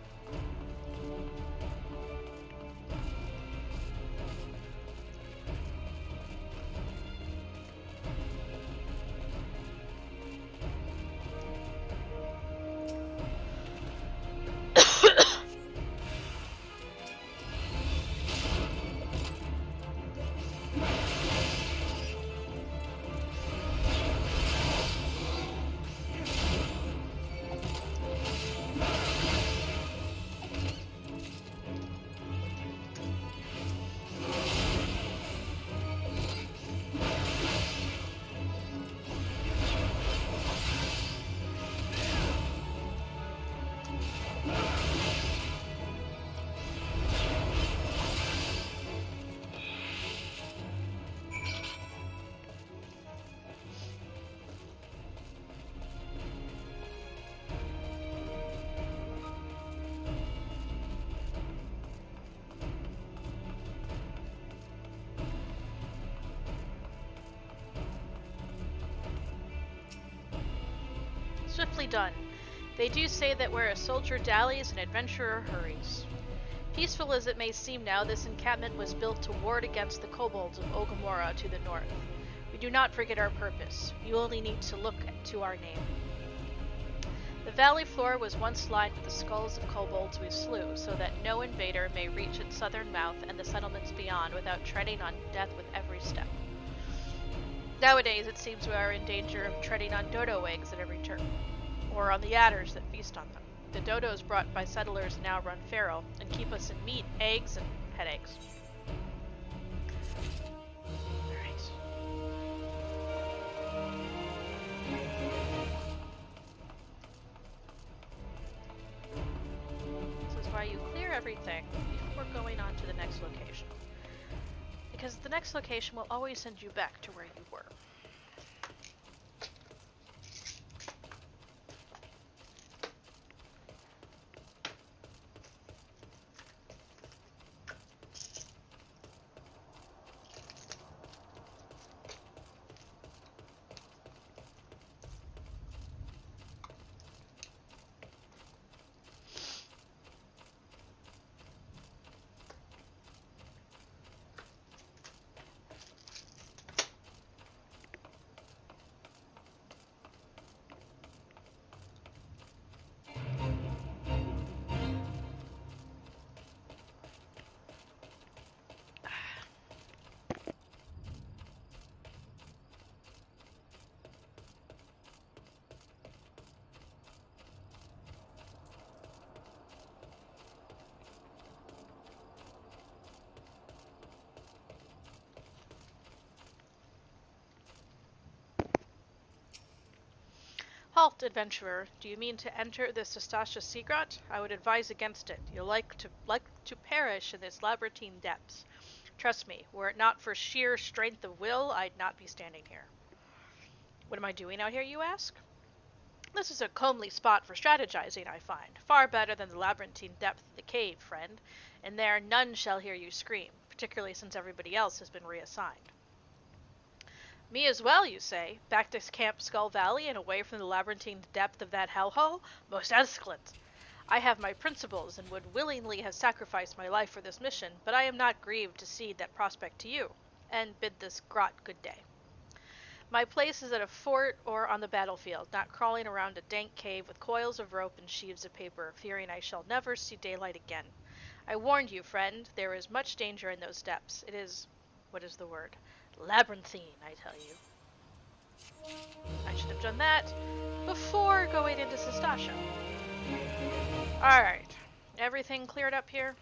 Speaker 1: Swiftly done. They do say that where a soldier dallies, an adventurer hurries. Peaceful as it may seem now, this encampment was built to ward against the kobolds of Ogamora to the north. We do not forget our purpose. You only need to look to our name. The valley floor was once lined with the skulls of kobolds we slew, so that no invader may reach its southern mouth and the settlements beyond without treading on death with every step. Nowadays, it seems we are in danger of treading on dodo eggs at every turn, or on the adders that feast on them. The dodos brought by settlers now run feral and keep us in meat, eggs, and headaches. Alright. This is why you clear everything before going on to the next location. Because the next location will always send you back to where you were. Halt, adventurer. Do you mean to enter this Sastasha Seagrot? I would advise against it. You'll like to perish in its labyrinthine depths. Trust me, were it not for sheer strength of will, I'd not be standing here. What am I doing out here, you ask? This is a comely spot for strategizing, I find. Far better than the labyrinthine depth of the cave, friend. And there none shall hear you scream, particularly since everybody else has been reassigned. Me as well, you say? Back to Camp Skull Valley and away from the labyrinthine depth of that hellhole? Most excellent! I have my principles and would willingly have sacrificed my life for this mission, but I am not grieved to cede that prospect to you, and bid this grot good day. My place is at a fort or on the battlefield, not crawling around a dank cave with coils of rope and sheaves of paper, fearing I shall never see daylight again. I warned you, friend. There is much danger in those depths. It is... what is the word? Labyrinthine, I tell you. I should have done that before going into Sestasha. Alright. Everything cleared up here?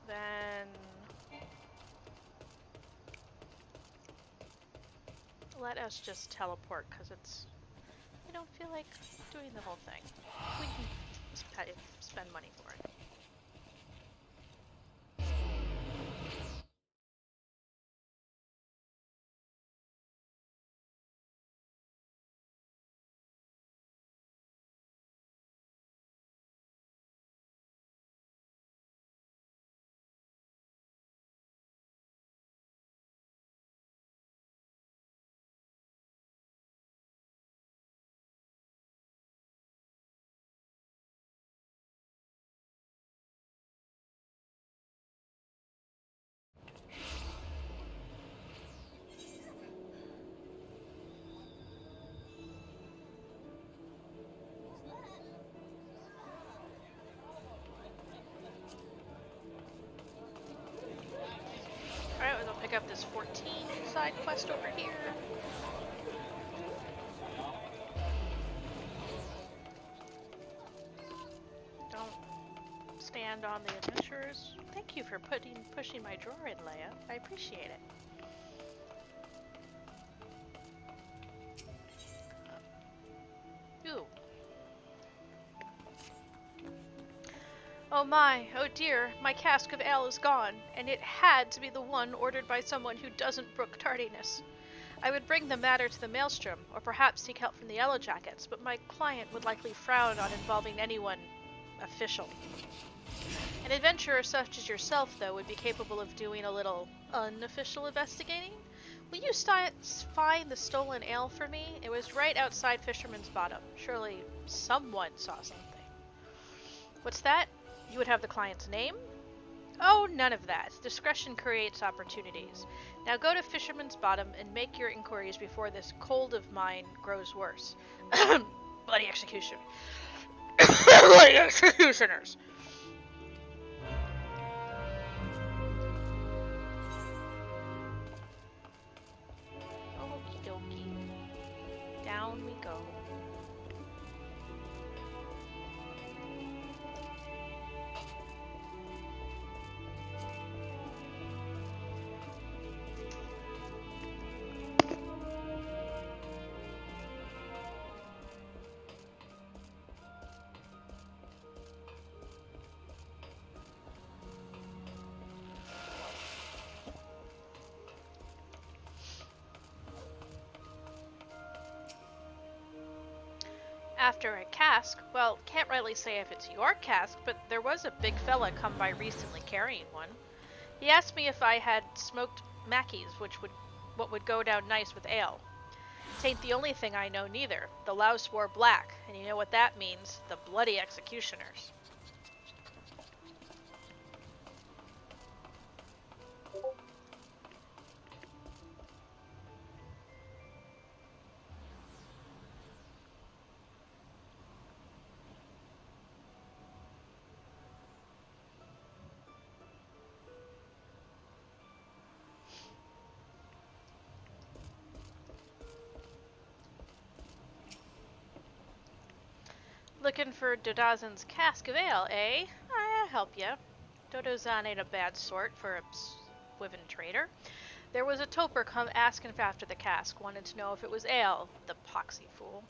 Speaker 1: Then... let us just teleport, because it's... I don't feel like doing the whole thing. We can spend money for it. Alright, we'll pick up this 14 side quest over here. Don't stand on the adventurers. Thank you for pushing my drawer in, Leia. I appreciate it. Ooh. Oh my, oh dear, my cask of ale is gone, and it had to be the one ordered by someone who doesn't brook tardiness. I would bring the matter to the Maelstrom, or perhaps seek help from the Yellow Jackets, but my client would likely frown on involving anyone official. An adventurer such as yourself, though, would be capable of doing a little unofficial investigating. Will you find the stolen ale for me? It was right outside Fisherman's Bottom. Surely someone saw something. What's that? You would have the client's name? Oh, none of that. Discretion creates opportunities. Now go to Fisherman's Bottom and make your inquiries before this cold of mine grows worse. Bloody execution. Bloody executioners! Okie dokie. Down we go. After a cask, well, can't rightly say if it's your cask, but there was a big fella come by recently carrying one. He asked me if I had smoked mackies, what would go down nice with ale. Tain't the only thing I know neither. The louse wore black, and you know what that means, the bloody executioners. Looking for Dodazan's cask of ale, eh? I'll help ya. Dodazan ain't a bad sort for a swivin trader. There was a toper come asking after the cask, wanted to know if it was ale, the poxy fool.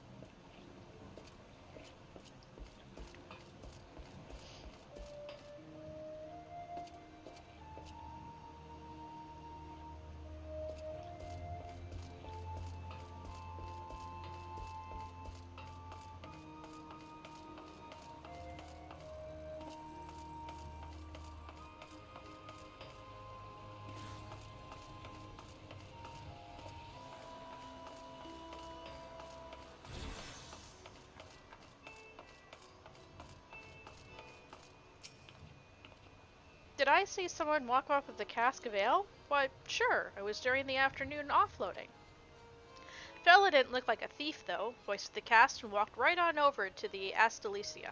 Speaker 1: did I see someone walk off with the cask of ale? Why, sure, it was during the afternoon offloading. Fella didn't look like a thief, though, hoisted the cask and walked right on over to the Astalicia.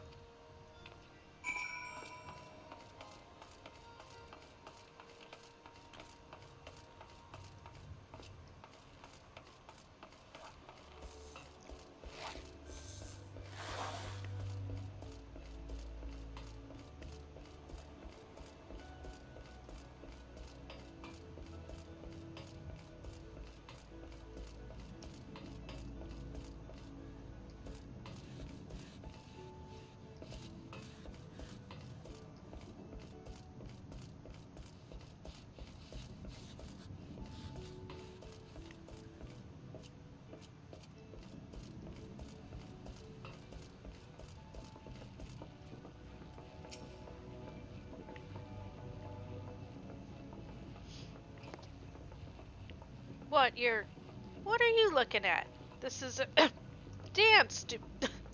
Speaker 1: What are you looking at? This is a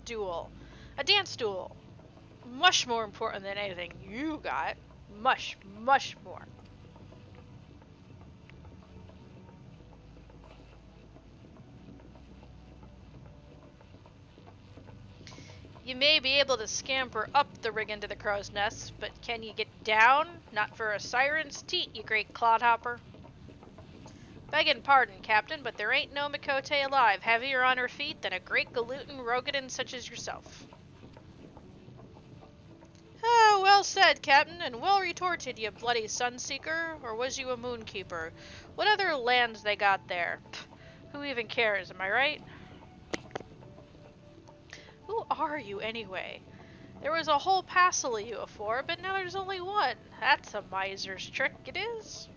Speaker 1: duel. A dance duel. Much more important than anything you got. Much more. You may be able to scamper up the rig into the crow's nest, but can you get down? Not for a siren's teat, you great clodhopper. Beggin' pardon, Captain, but there ain't no Mikote alive heavier on her feet than a great Galutin Rogadin such as yourself. Ah, well said, Captain, and well retorted, you bloody Sunseeker, or was you a Moonkeeper? What other lands they got there? Pff, who even cares, am I right? Who are you, anyway? There was a whole passel of you afore, but now there's only one. That's a miser's trick, it is.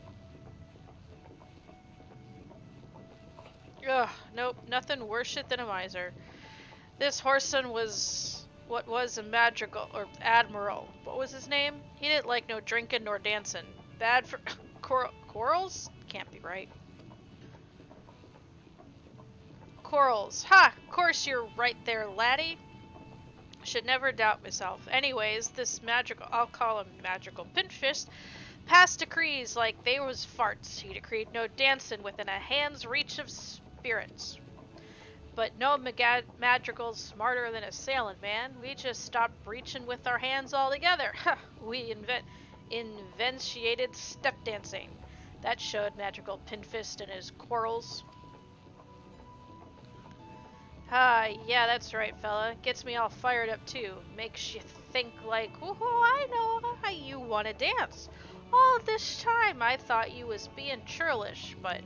Speaker 1: Ugh, nope, nothing worse shit than a miser. This Horson was what was a madrigal, or admiral. What was his name? He didn't like no drinking nor dancing. Bad for corals? Can't be right. Corals. Ha! Course you're right there, laddie. Should never doubt myself. Anyways, this magical, I'll call him magical pinfish, passed decrees like they was farts. He decreed no dancing within a hand's reach of spirits. But no madrigal's smarter than a sailing man. We just stopped breaching with our hands altogether. We invented step dancing. That showed magical pinfist and his quarrels. Ah, yeah, that's right, fella. Gets me all fired up, too. Makes you think like, woohoo, I know how you want to dance. All this time I thought you was being churlish, but...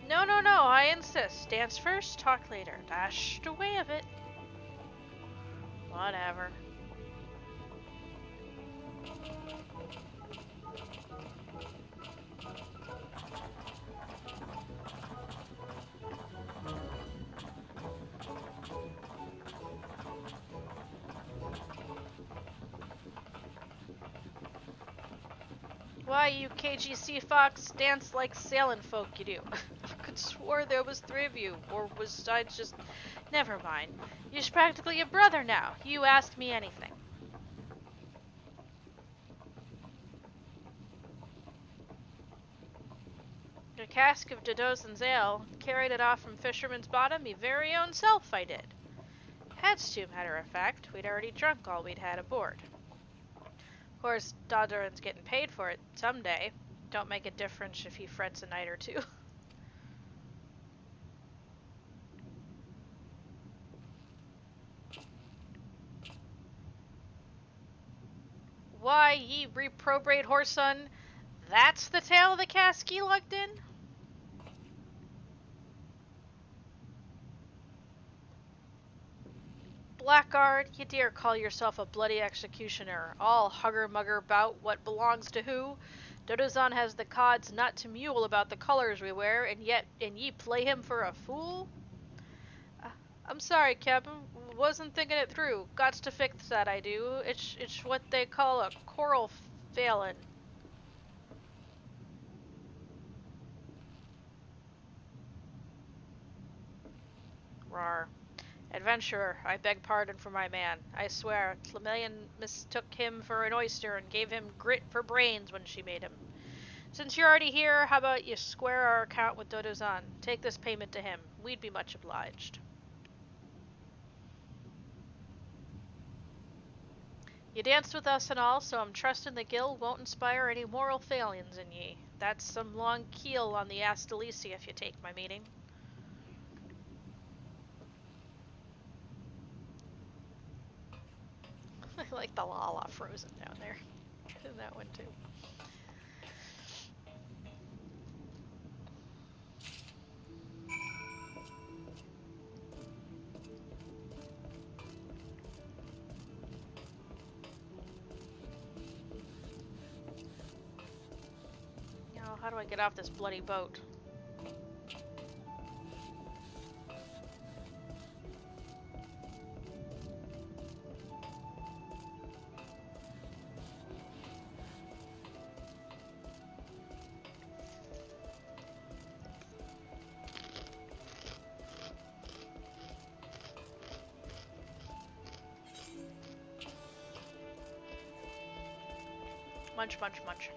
Speaker 1: No, I insist. Dance first, talk later. That's the way of it. Whatever. Why, you KGC Fox, dance like sailing folk you do. I could swore there was 3 of you, or was I just... Never mind. You're practically a brother now. You ask me anything. A cask of Dodozin's ale. Carried it off from Fisherman's Bottom, me very own self I did. Heads to, matter of fact. We'd already drunk all we'd had aboard. Of course, Dodorin's getting paid for it someday. Don't make a difference if he frets a night or two. Why, ye reprobate whoreson, that's the tale of the cask ye lugged in? Blackguard, you dare call yourself a bloody executioner, all hugger-mugger about what belongs to who? Dodozan has the cods not to mule about the colors we wear, and ye play him for a fool? I'm sorry, Captain. Wasn't thinking it through. Gots to fix that, I do. It's what they call a coral failin'. Rar. Adventurer, I beg pardon for my man. I swear, Tlemillion mistook him for an oyster and gave him grit for brains when she made him. Since you're already here, how about you square our account with Dodozan? Take this payment to him. We'd be much obliged. You danced with us and all, so I'm trusting the guild won't inspire any moral failings in ye. That's some long keel on the Astalicia if you take my meaning. I like the Lala frozen down there. In that one too. How do I get off this bloody boat? Munch, munch, munch.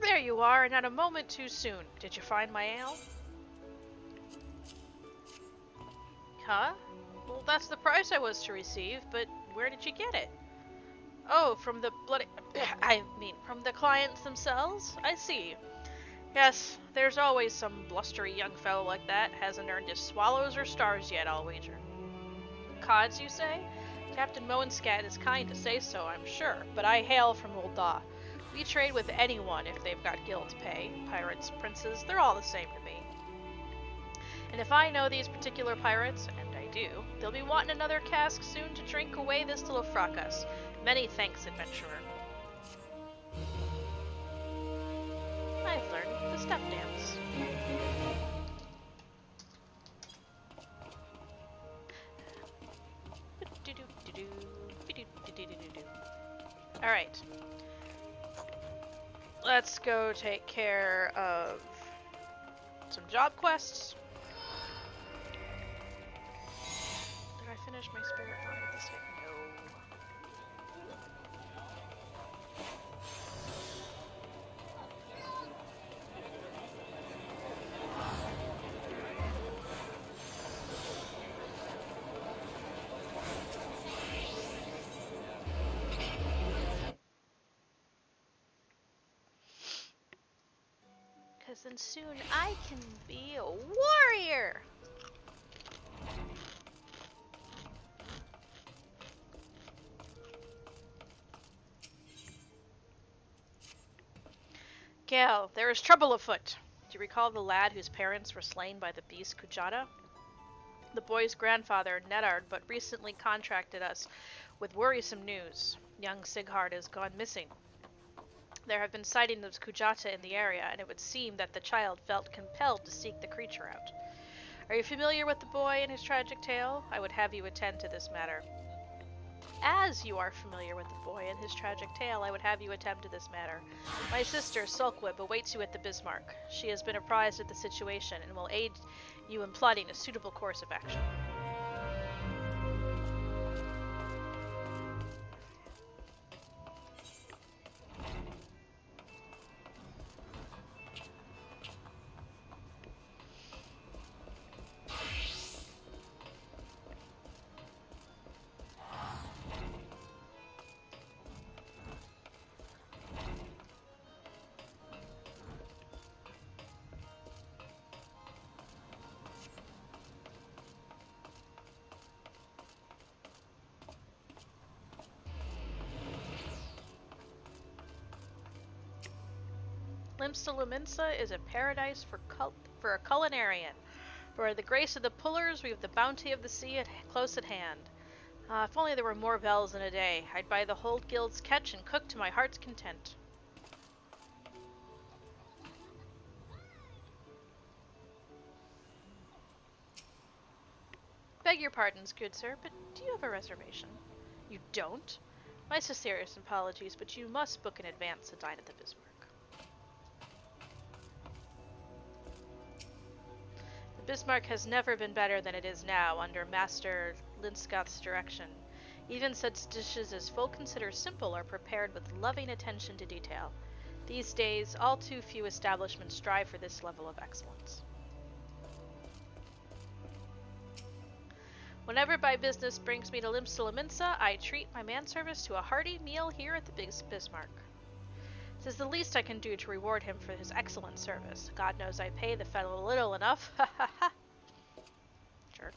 Speaker 1: There you are, and not a moment too soon. Did you find my ale? Huh? Well, that's the price I was to receive, but where did you get it? Oh, from the bloody... I mean, from the clients themselves? I see. Yes, there's always some blustery young fellow like that. Hasn't earned his swallows or stars yet, I'll wager. Cods, you say? Captain Moenscat is kind to say so, I'm sure, but I hail from Ul'dah. We trade with anyone if they've got guild to pay. Pirates, princes, they're all the same to me. And if I know these particular pirates, and I do, they'll be wanting another cask soon to drink away this little fracas. Many thanks, adventurer. I've learned the step dance. Alright. Let's go take care of some job quests. Did I finish my spirit bond with this hit? No. Then soon I can be a warrior! Gale, there is trouble afoot. Do you recall the lad whose parents were slain by the beast Kujata? The boy's grandfather, Nedard, but recently contracted us with worrisome news. Young Sighart has gone missing. There have been sightings of Kujata in the area, and it would seem that the child felt compelled to seek the creature out. Are you familiar with the boy and his tragic tale? I would have you attend to this matter. As you are familiar with the boy and his tragic tale, I would have you attend to this matter. My sister, Sulkwib, awaits you at the Bismarck. She has been apprised of the situation and will aid you in plotting a suitable course of action. Limsa Luminsa is a paradise for a culinarian. For the grace of the pullers, we have the bounty of the sea close at hand. If only there were more bells in a day, I'd buy the whole guild's catch and cook to my heart's content. beg your pardons, good sir, but do you have a reservation? You don't? My sincerest apologies, but you must book in advance to dine at the Bismarck. The Bismarck has never been better than it is now under Master Linskoth's direction. Even such dishes as folk consider simple are prepared with loving attention to detail. These days, all too few establishments strive for this level of excellence. Whenever my business brings me to Limsa, I treat my manservants to a hearty meal here at the Bismarck. It is the least I can do to reward him for his excellent service. God knows I pay the fellow little enough. Ha ha ha. Jerk.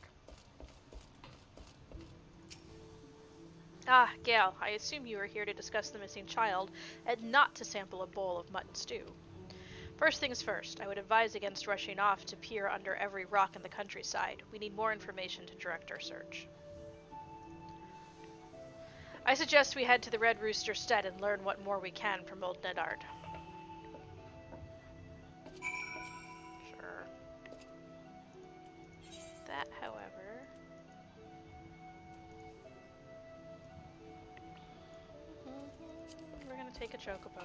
Speaker 1: Ah, Gale, I assume you are here to discuss the missing child, and not to sample a bowl of mutton stew. First things first, I would advise against rushing off to peer under every rock in the countryside. We need more information to direct our search. I suggest we head to the Red Rooster Stead and learn what more we can from old Nedard. Sure. That, however... We're gonna take a chocobo.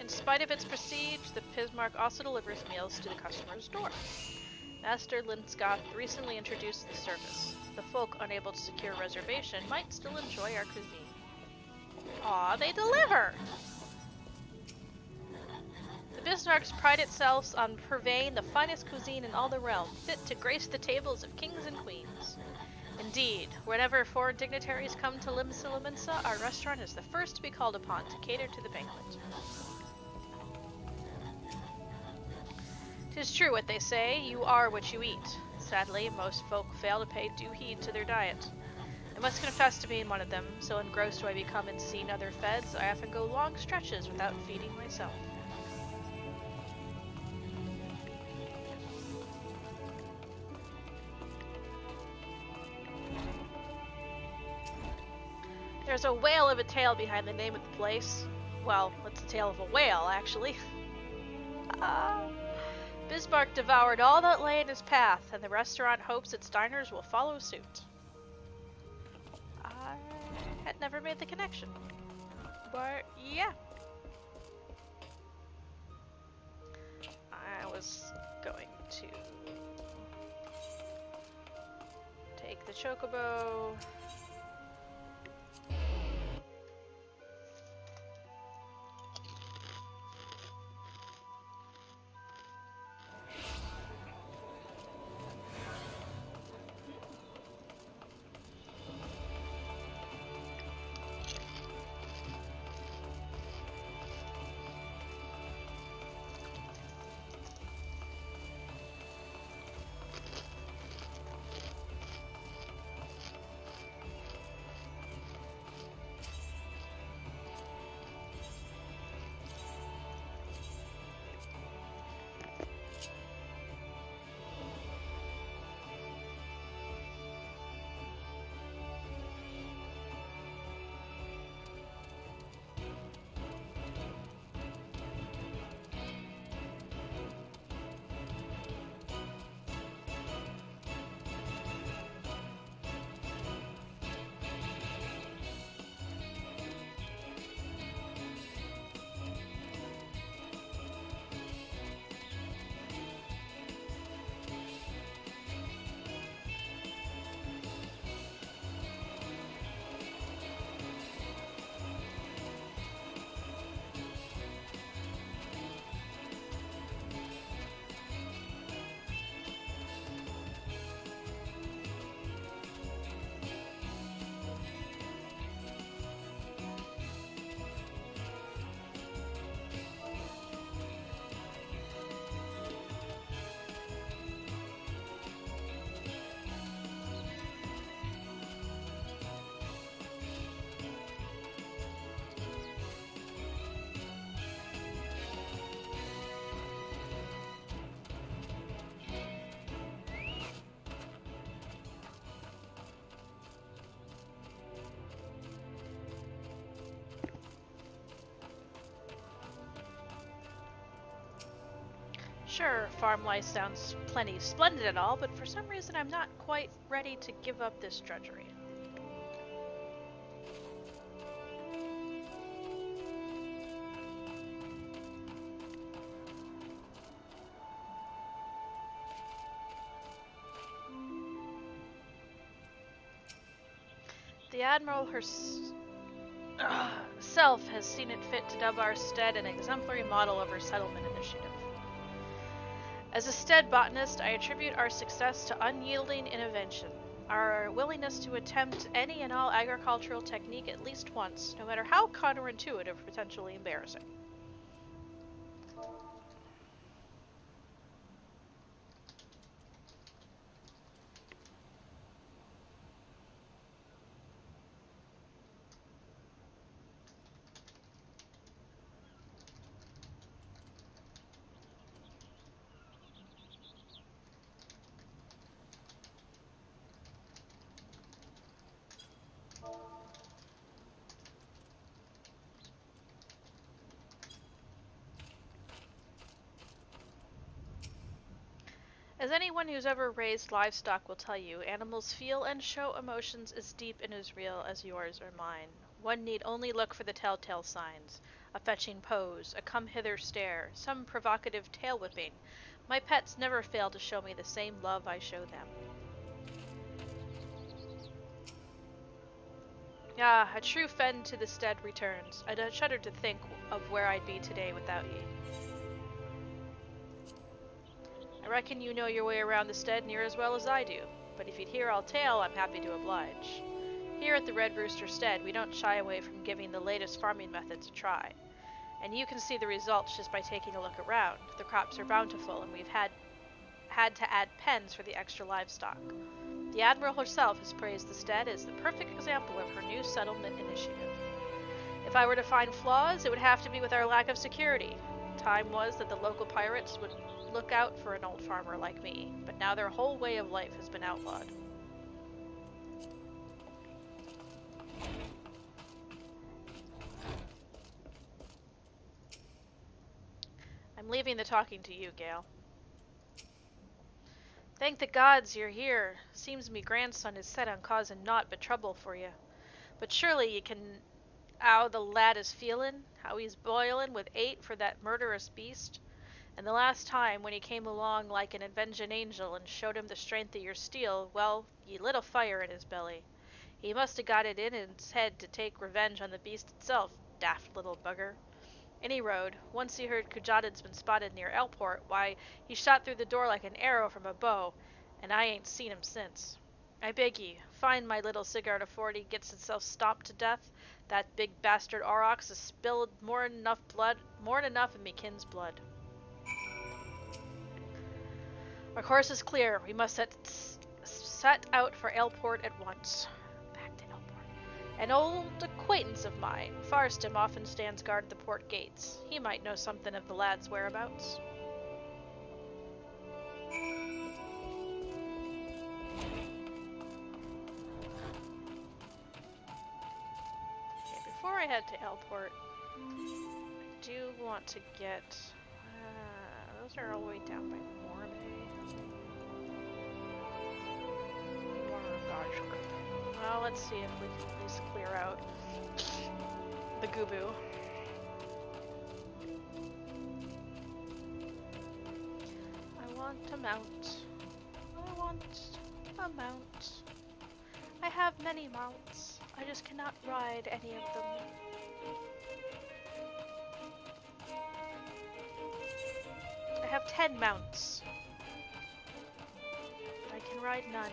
Speaker 1: In spite of its prestige, the Bismarck also delivers meals to the customer's door. Master Linskoth recently introduced the service. The folk unable to secure a reservation might still enjoy our cuisine. Aw, they deliver! The Bismarck's pride itself on purveying the finest cuisine in all the realm, fit to grace the tables of kings and queens. Indeed, whenever foreign dignitaries come to Limsa, our restaurant is the first to be called upon to cater to the banquet. 'Tis true what they say, you are what you eat. Sadly, most folk fail to pay due heed to their diet. I must confess to being one of them, so engrossed do I become in seeing other feds, I often go long stretches without feeding myself. There's a whale of a tale behind the name of the place. Well, it's the tale of a whale, actually. Bismarck devoured all that lay in his path, and the restaurant hopes its diners will follow suit. I had never made the connection. But, yeah. I was going to take the chocobo. Sure, farm life sounds plenty splendid and all, but for some reason I'm not quite ready to give up this drudgery. The Admiral herself has seen it fit to dub our stead an exemplary model of her settlement initiative. As a stead botanist, I attribute our success to unyielding innovation, our willingness to attempt any and all agricultural technique at least once, no matter how counterintuitive or potentially embarrassing. As anyone who's ever raised livestock will tell you, animals feel and show emotions as deep and as real as yours or mine. One need only look for the telltale signs. A fetching pose, a come-hither stare, some provocative tail-whipping. My pets never fail to show me the same love I show them. Ah, a true friend to the stead returns. I shudder to think of where I'd be today without ye. I reckon you know your way around the stead near as well as I do, but if you'd hear all tale, I'm happy to oblige. Here at the Red Rooster Stead, we don't shy away from giving the latest farming methods a try. And you can see the results just by taking a look around. The crops are bountiful, and we've had to add pens for the extra livestock. The Admiral herself has praised the stead as the perfect example of her new settlement initiative. If I were to find flaws, it would have to be with our lack of security. Time was that the local pirates would look out for an old farmer like me, but now their whole way of life has been outlawed. I'm leaving the talking to you, Gale. Thank the gods you're here. Seems me grandson is set on causing naught but trouble for you. But surely ye can how the lad is feelin', how he's boilin' with 'ate for that murderous beast. And the last time, when he came along like an avenging angel and showed him the strength of your steel, well, ye lit a fire in his belly. He must have got it in his head to take revenge on the beast itself, daft little bugger. Any road, once he heard Kujatad's been spotted near Aleport, why, he shot through the door like an arrow from a bow, and I ain't seen him since. I beg ye, find my little cigar afore he gets itself stomped to death. That big bastard aurochs has spilled more'n enough in me kin's blood. Our course is clear. We must set out for Aleport at once. Back to Aleport. An old acquaintance of mine, Farstim, often stands guard at the port gates. He might know something of the lad's whereabouts. Okay, before I head to Aleport, I do want to get... those are all the way down by Morbe. Well, let's see if we can at least clear out the Gubu. I want a mount. I want a mount. I have many mounts. I just cannot ride any of them. I have 10 mounts. But I can ride none.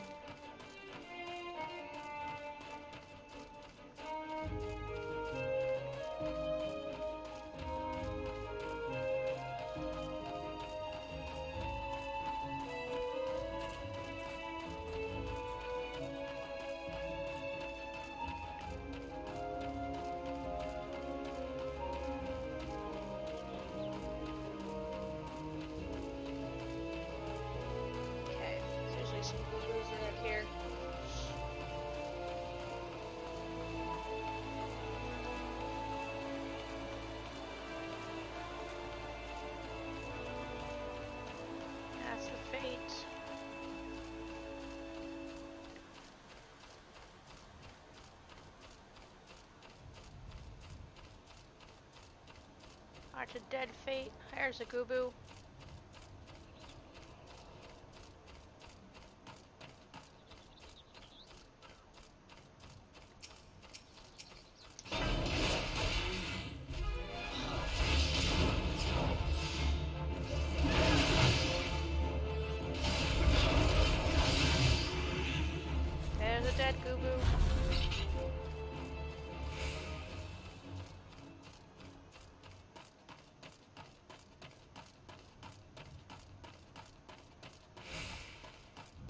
Speaker 1: Arch of Dead Fate. There's a Gubu. There's a dead Gubu.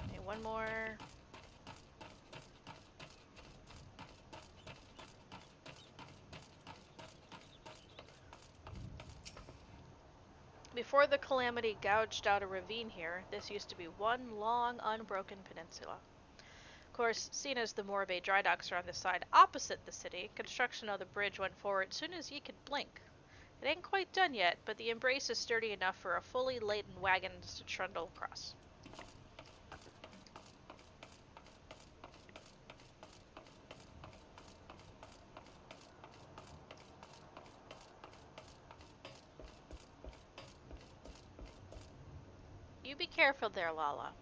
Speaker 1: Okay, one more. Before the Calamity gouged out a ravine here, this used to be one long, unbroken peninsula. Of course, seeing as the Morbe dry docks are on the side opposite the city, construction of the bridge went forward soon as ye could blink. It ain't quite done yet, but the embrace is sturdy enough for a fully laden wagon to trundle across. You be careful there, Lala.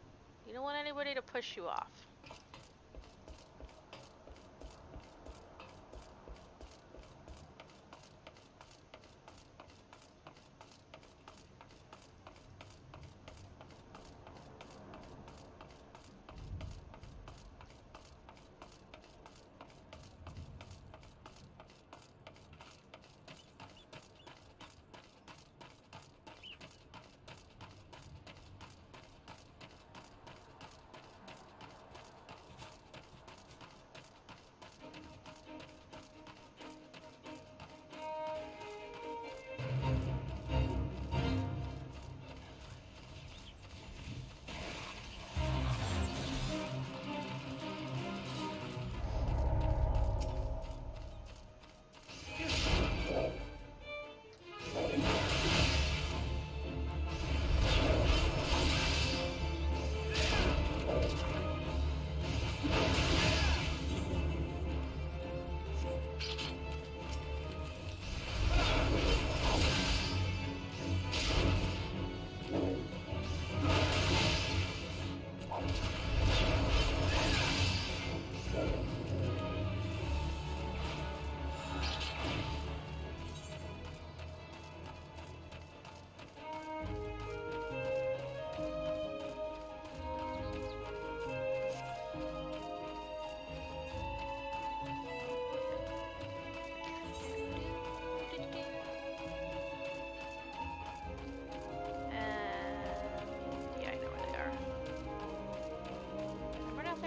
Speaker 1: You don't want anybody to push you off.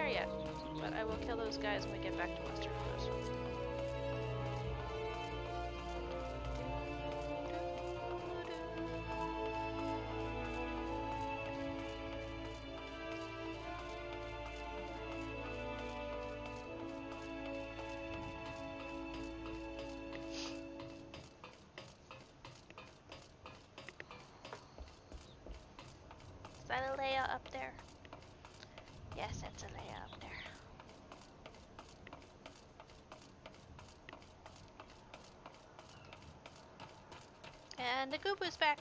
Speaker 1: Yet, but I will kill those guys when we get back to Western La Noscea. Is that a Leia up there? Yes, that's a Leia up there. And the Goobo's back.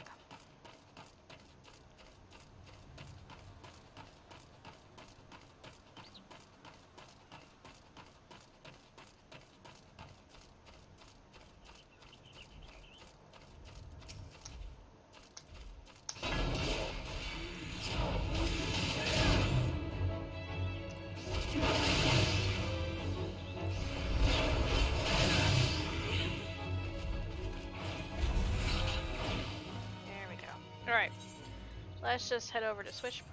Speaker 1: Alright, let's just head over to Swift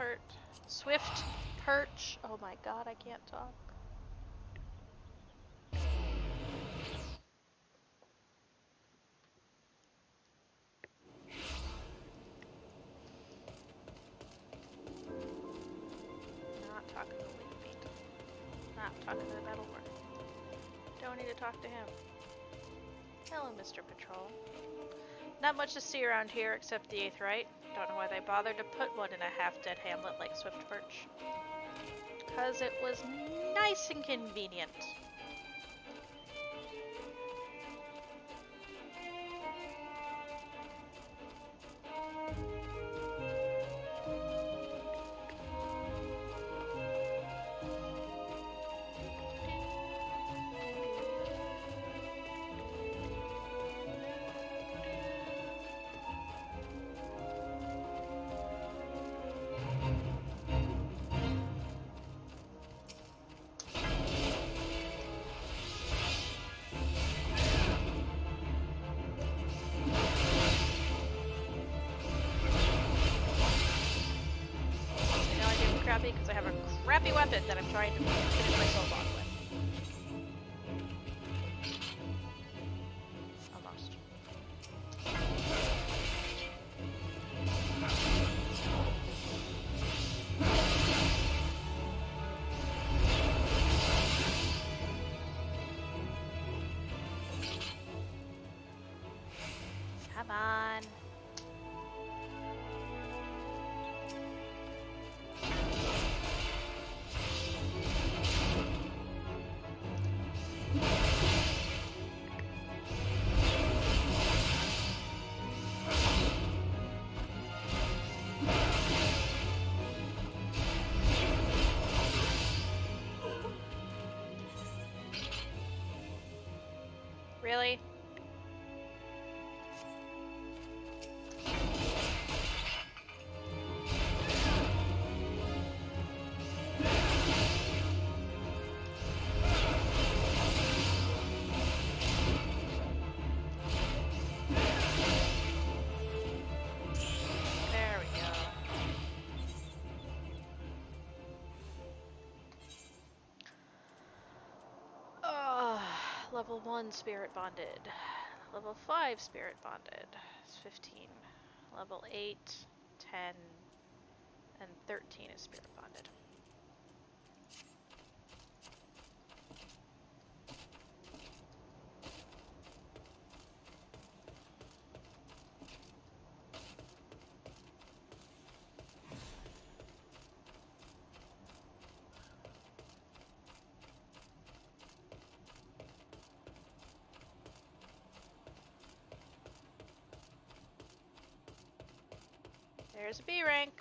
Speaker 1: Perch. Oh my god, I can't talk. Not talking to Wingbeat. Not talking to the Battleward. Don't need to talk to him. Hello, Mr. Patrol. Not much to see around here except the 8th Rite. Don't know why they bothered to put one in a half-dead hamlet like Swift Perch. 'Cause it was nice and convenient. crappy weapon that I'm trying to finish myself off with. Almost. Come on. Really? There we go. Level 1 spirit bonded. Level 5 spirit bonded. It's 15. Level 8, 10, and 13 is spirit bonded. There's a B rank.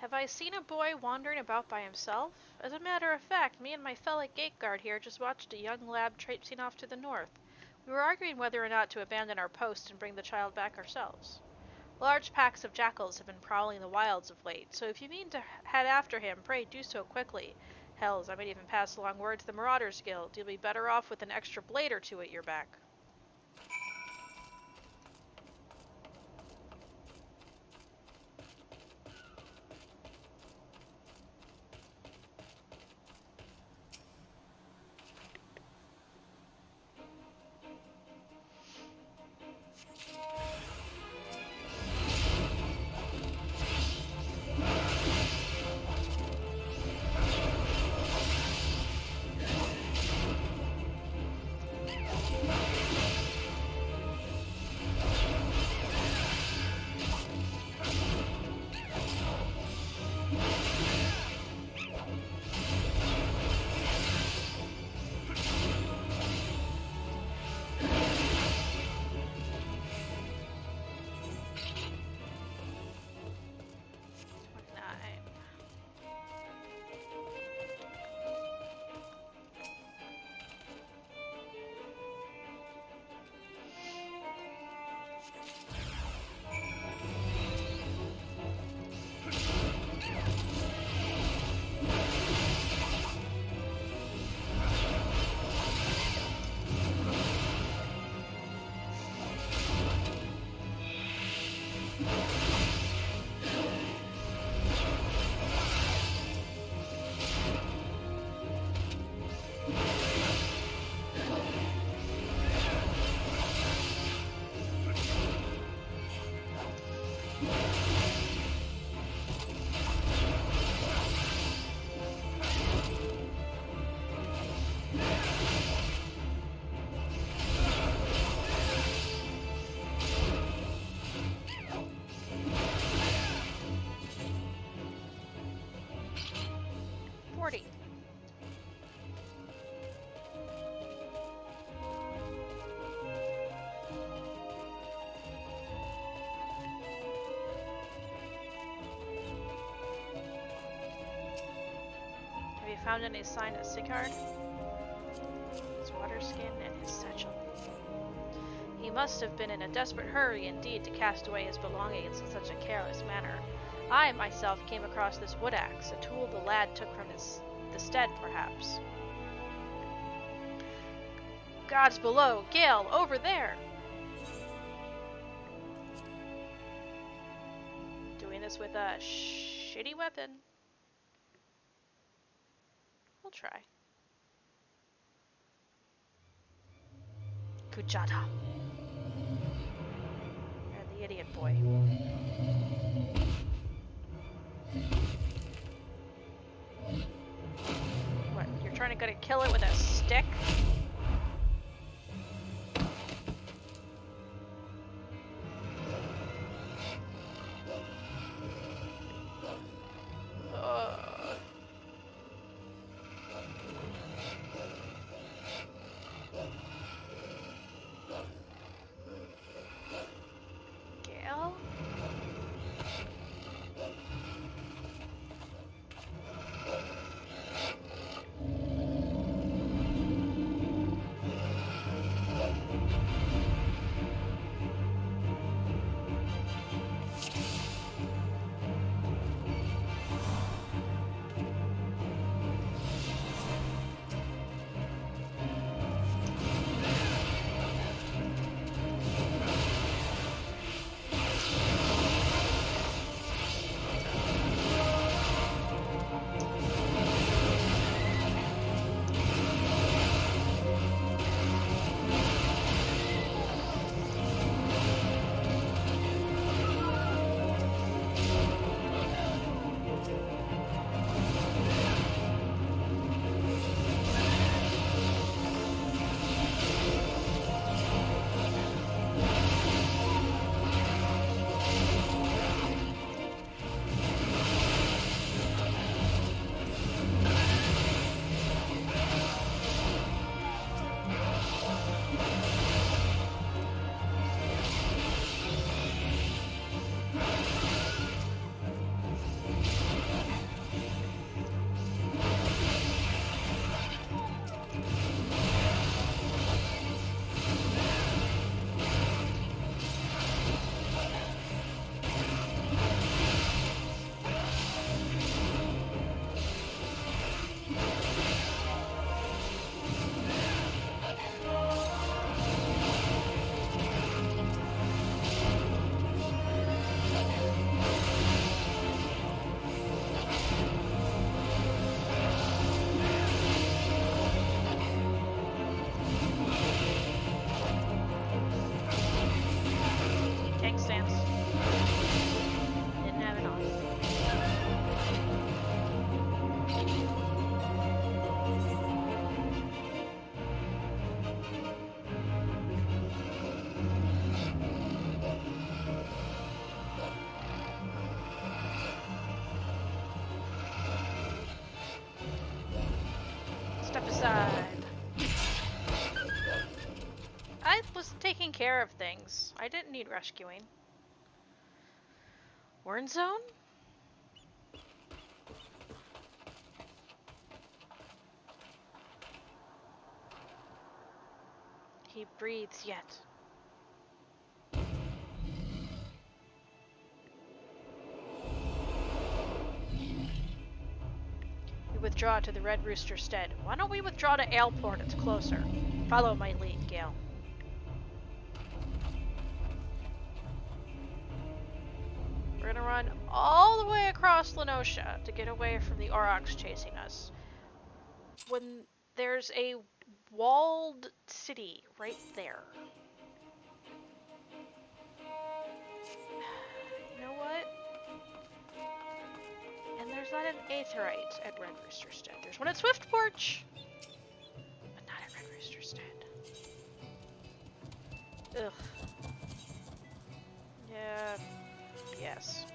Speaker 1: Have I seen a boy wandering about by himself? As a matter of fact, me and my fellow gate guard here just watched a young lad traipsing off to the north. We were arguing whether or not to abandon our post and bring the child back ourselves. Large packs of jackals have been prowling the wilds of late, so if you mean to head after him, pray do so quickly. Hells, I might even pass along word to the Marauders Guild. You'll be better off with an extra blade or two at your back. found any sign of Sigurd? His water skin and his satchel. He must have been in a desperate hurry indeed to cast away his belongings in such a careless manner. I myself came across this wood axe, a tool the lad took from the stead, perhaps. Gods below! Gale, over there! Doing this with a shitty weapon. We'll try. Kujata. You're the idiot boy. What, you're trying to kill it with a stick? Gale? Step aside. I was taking care of things. I didn't need rescuing. Warren zone? He breathes yet. We withdraw to the Red Rooster stead. Why don't we withdraw to Aleport? It's closer. Follow my lead, Gale. We're gonna run all the way across La Noscea to get away from the Aurochs chasing us. When there's a walled city right there. You know what? And there's not an Aetherite at Red Rooster Stead. There's one at Swiftporch, but not at Red Rooster Stead. Ugh. Yeah. Yes.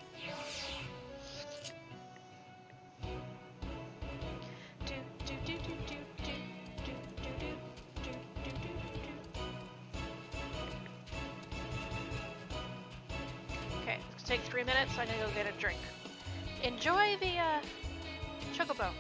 Speaker 1: Okay, let's take 3 minutes. I'm gonna go get a drink. Enjoy the chocobo.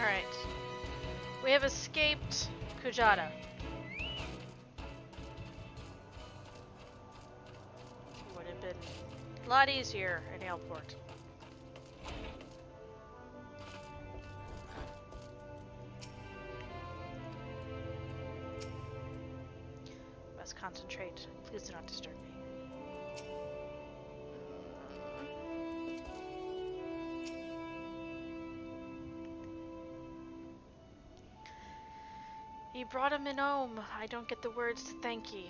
Speaker 1: Alright. We have escaped Kujata. It would have been a lot easier in Aleport. Must concentrate. Please do not disturb me. He brought him in home. I don't get the words to thank ye.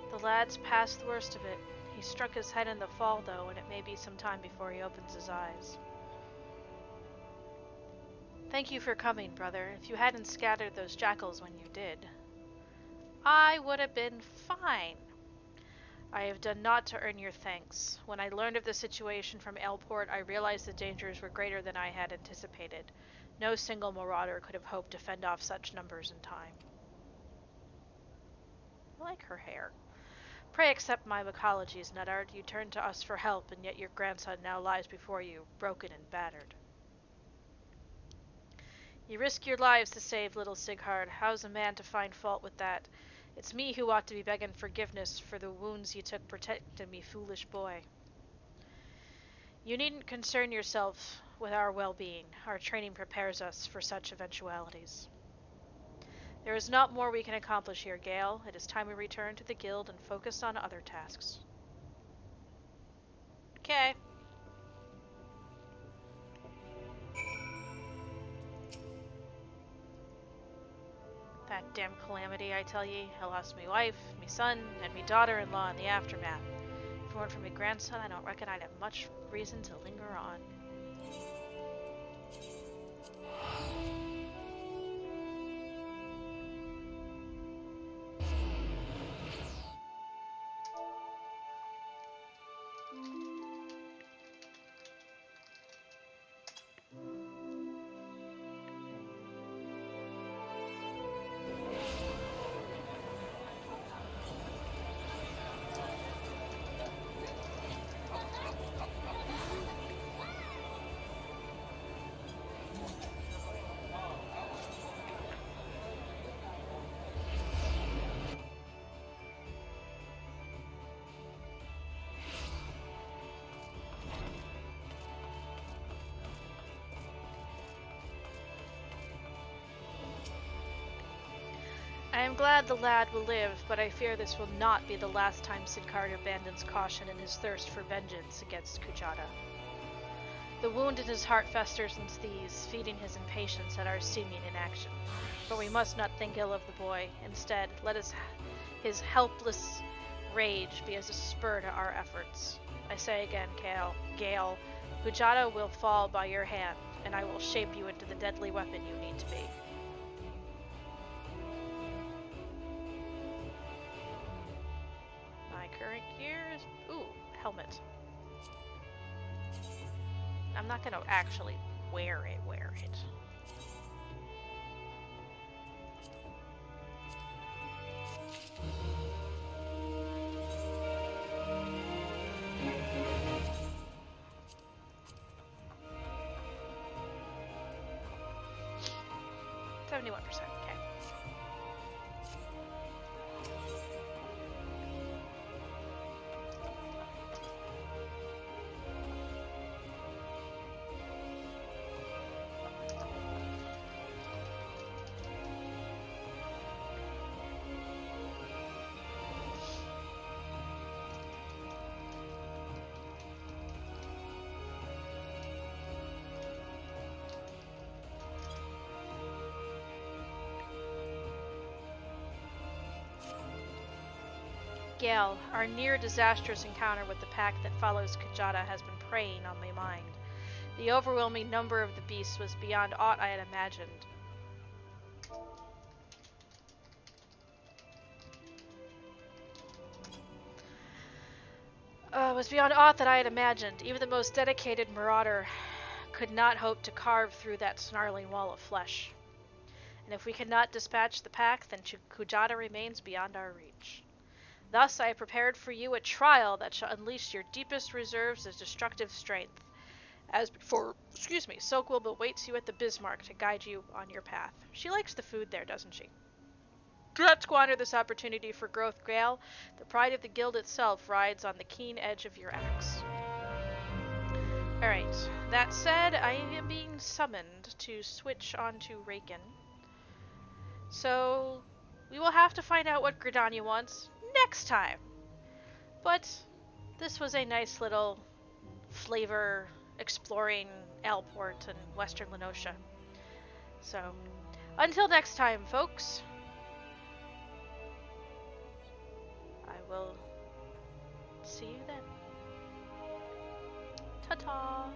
Speaker 1: The lad's past the worst of it. He struck his head in the fall, though, and it may be some time before he opens his eyes. Thank you for coming, brother. If you hadn't scattered those jackals when you did, I would have been fine. I have done naught to earn your thanks. When I learned of the situation from Aleport, I realized the dangers were greater than I had anticipated. No single marauder could have hoped to fend off such numbers in time. I like her hair. Pray accept my apologies, Nuttard. You turned to us for help, and yet your grandson now lies before you, broken and battered. You risk your lives to save little Sighard. How's a man to find fault with that? It's me who ought to be begging forgiveness for the wounds you took protecting me, foolish boy. You needn't concern yourself with our well-being. Our training prepares us for such eventualities. There is not more we can accomplish here, Gale. It is time we return to the guild and focus on other tasks. Okay. That damn calamity, I tell ye. I lost me wife, me son, and me daughter-in-law in the aftermath. If it weren't for me grandson, I don't reckon I'd have much reason to linger on. I am glad the lad will live, but I fear this will not be the last time Sighard abandons caution in his thirst for vengeance against Kujata. The wound in his heart festers and seethes, feeding his impatience at our seeming inaction. But we must not think ill of the boy. Instead, let his helpless rage be as a spur to our efforts. I say again, Gale, Kujata will fall by your hand, and I will shape you into the deadly weapon you need to be. Current gears. Ooh, helmet. I'm not gonna actually wear it. %. Okay. Gale, our near-disastrous encounter with the pack that follows Kujata has been preying on my mind. The overwhelming number of the beasts was beyond aught I had imagined. Even the most dedicated marauder could not hope to carve through that snarling wall of flesh. And if we cannot dispatch the pack, then Kujata remains beyond our reach. Thus I have prepared for you a trial that shall unleash your deepest reserves of destructive strength. As before, Silkwilb awaits you at the Bismarck to guide you on your path. She likes the food there, doesn't she? Do not squander this opportunity for growth, Gale. The pride of the guild itself rides on the keen edge of your axe. Alright, that said, I am being summoned to switch onto Raken. So, we will have to find out what Gridania wants next time. But this was a nice little flavor exploring Aleport and Western La Noscea. So, until next time, folks, I will see you then. Ta-ta!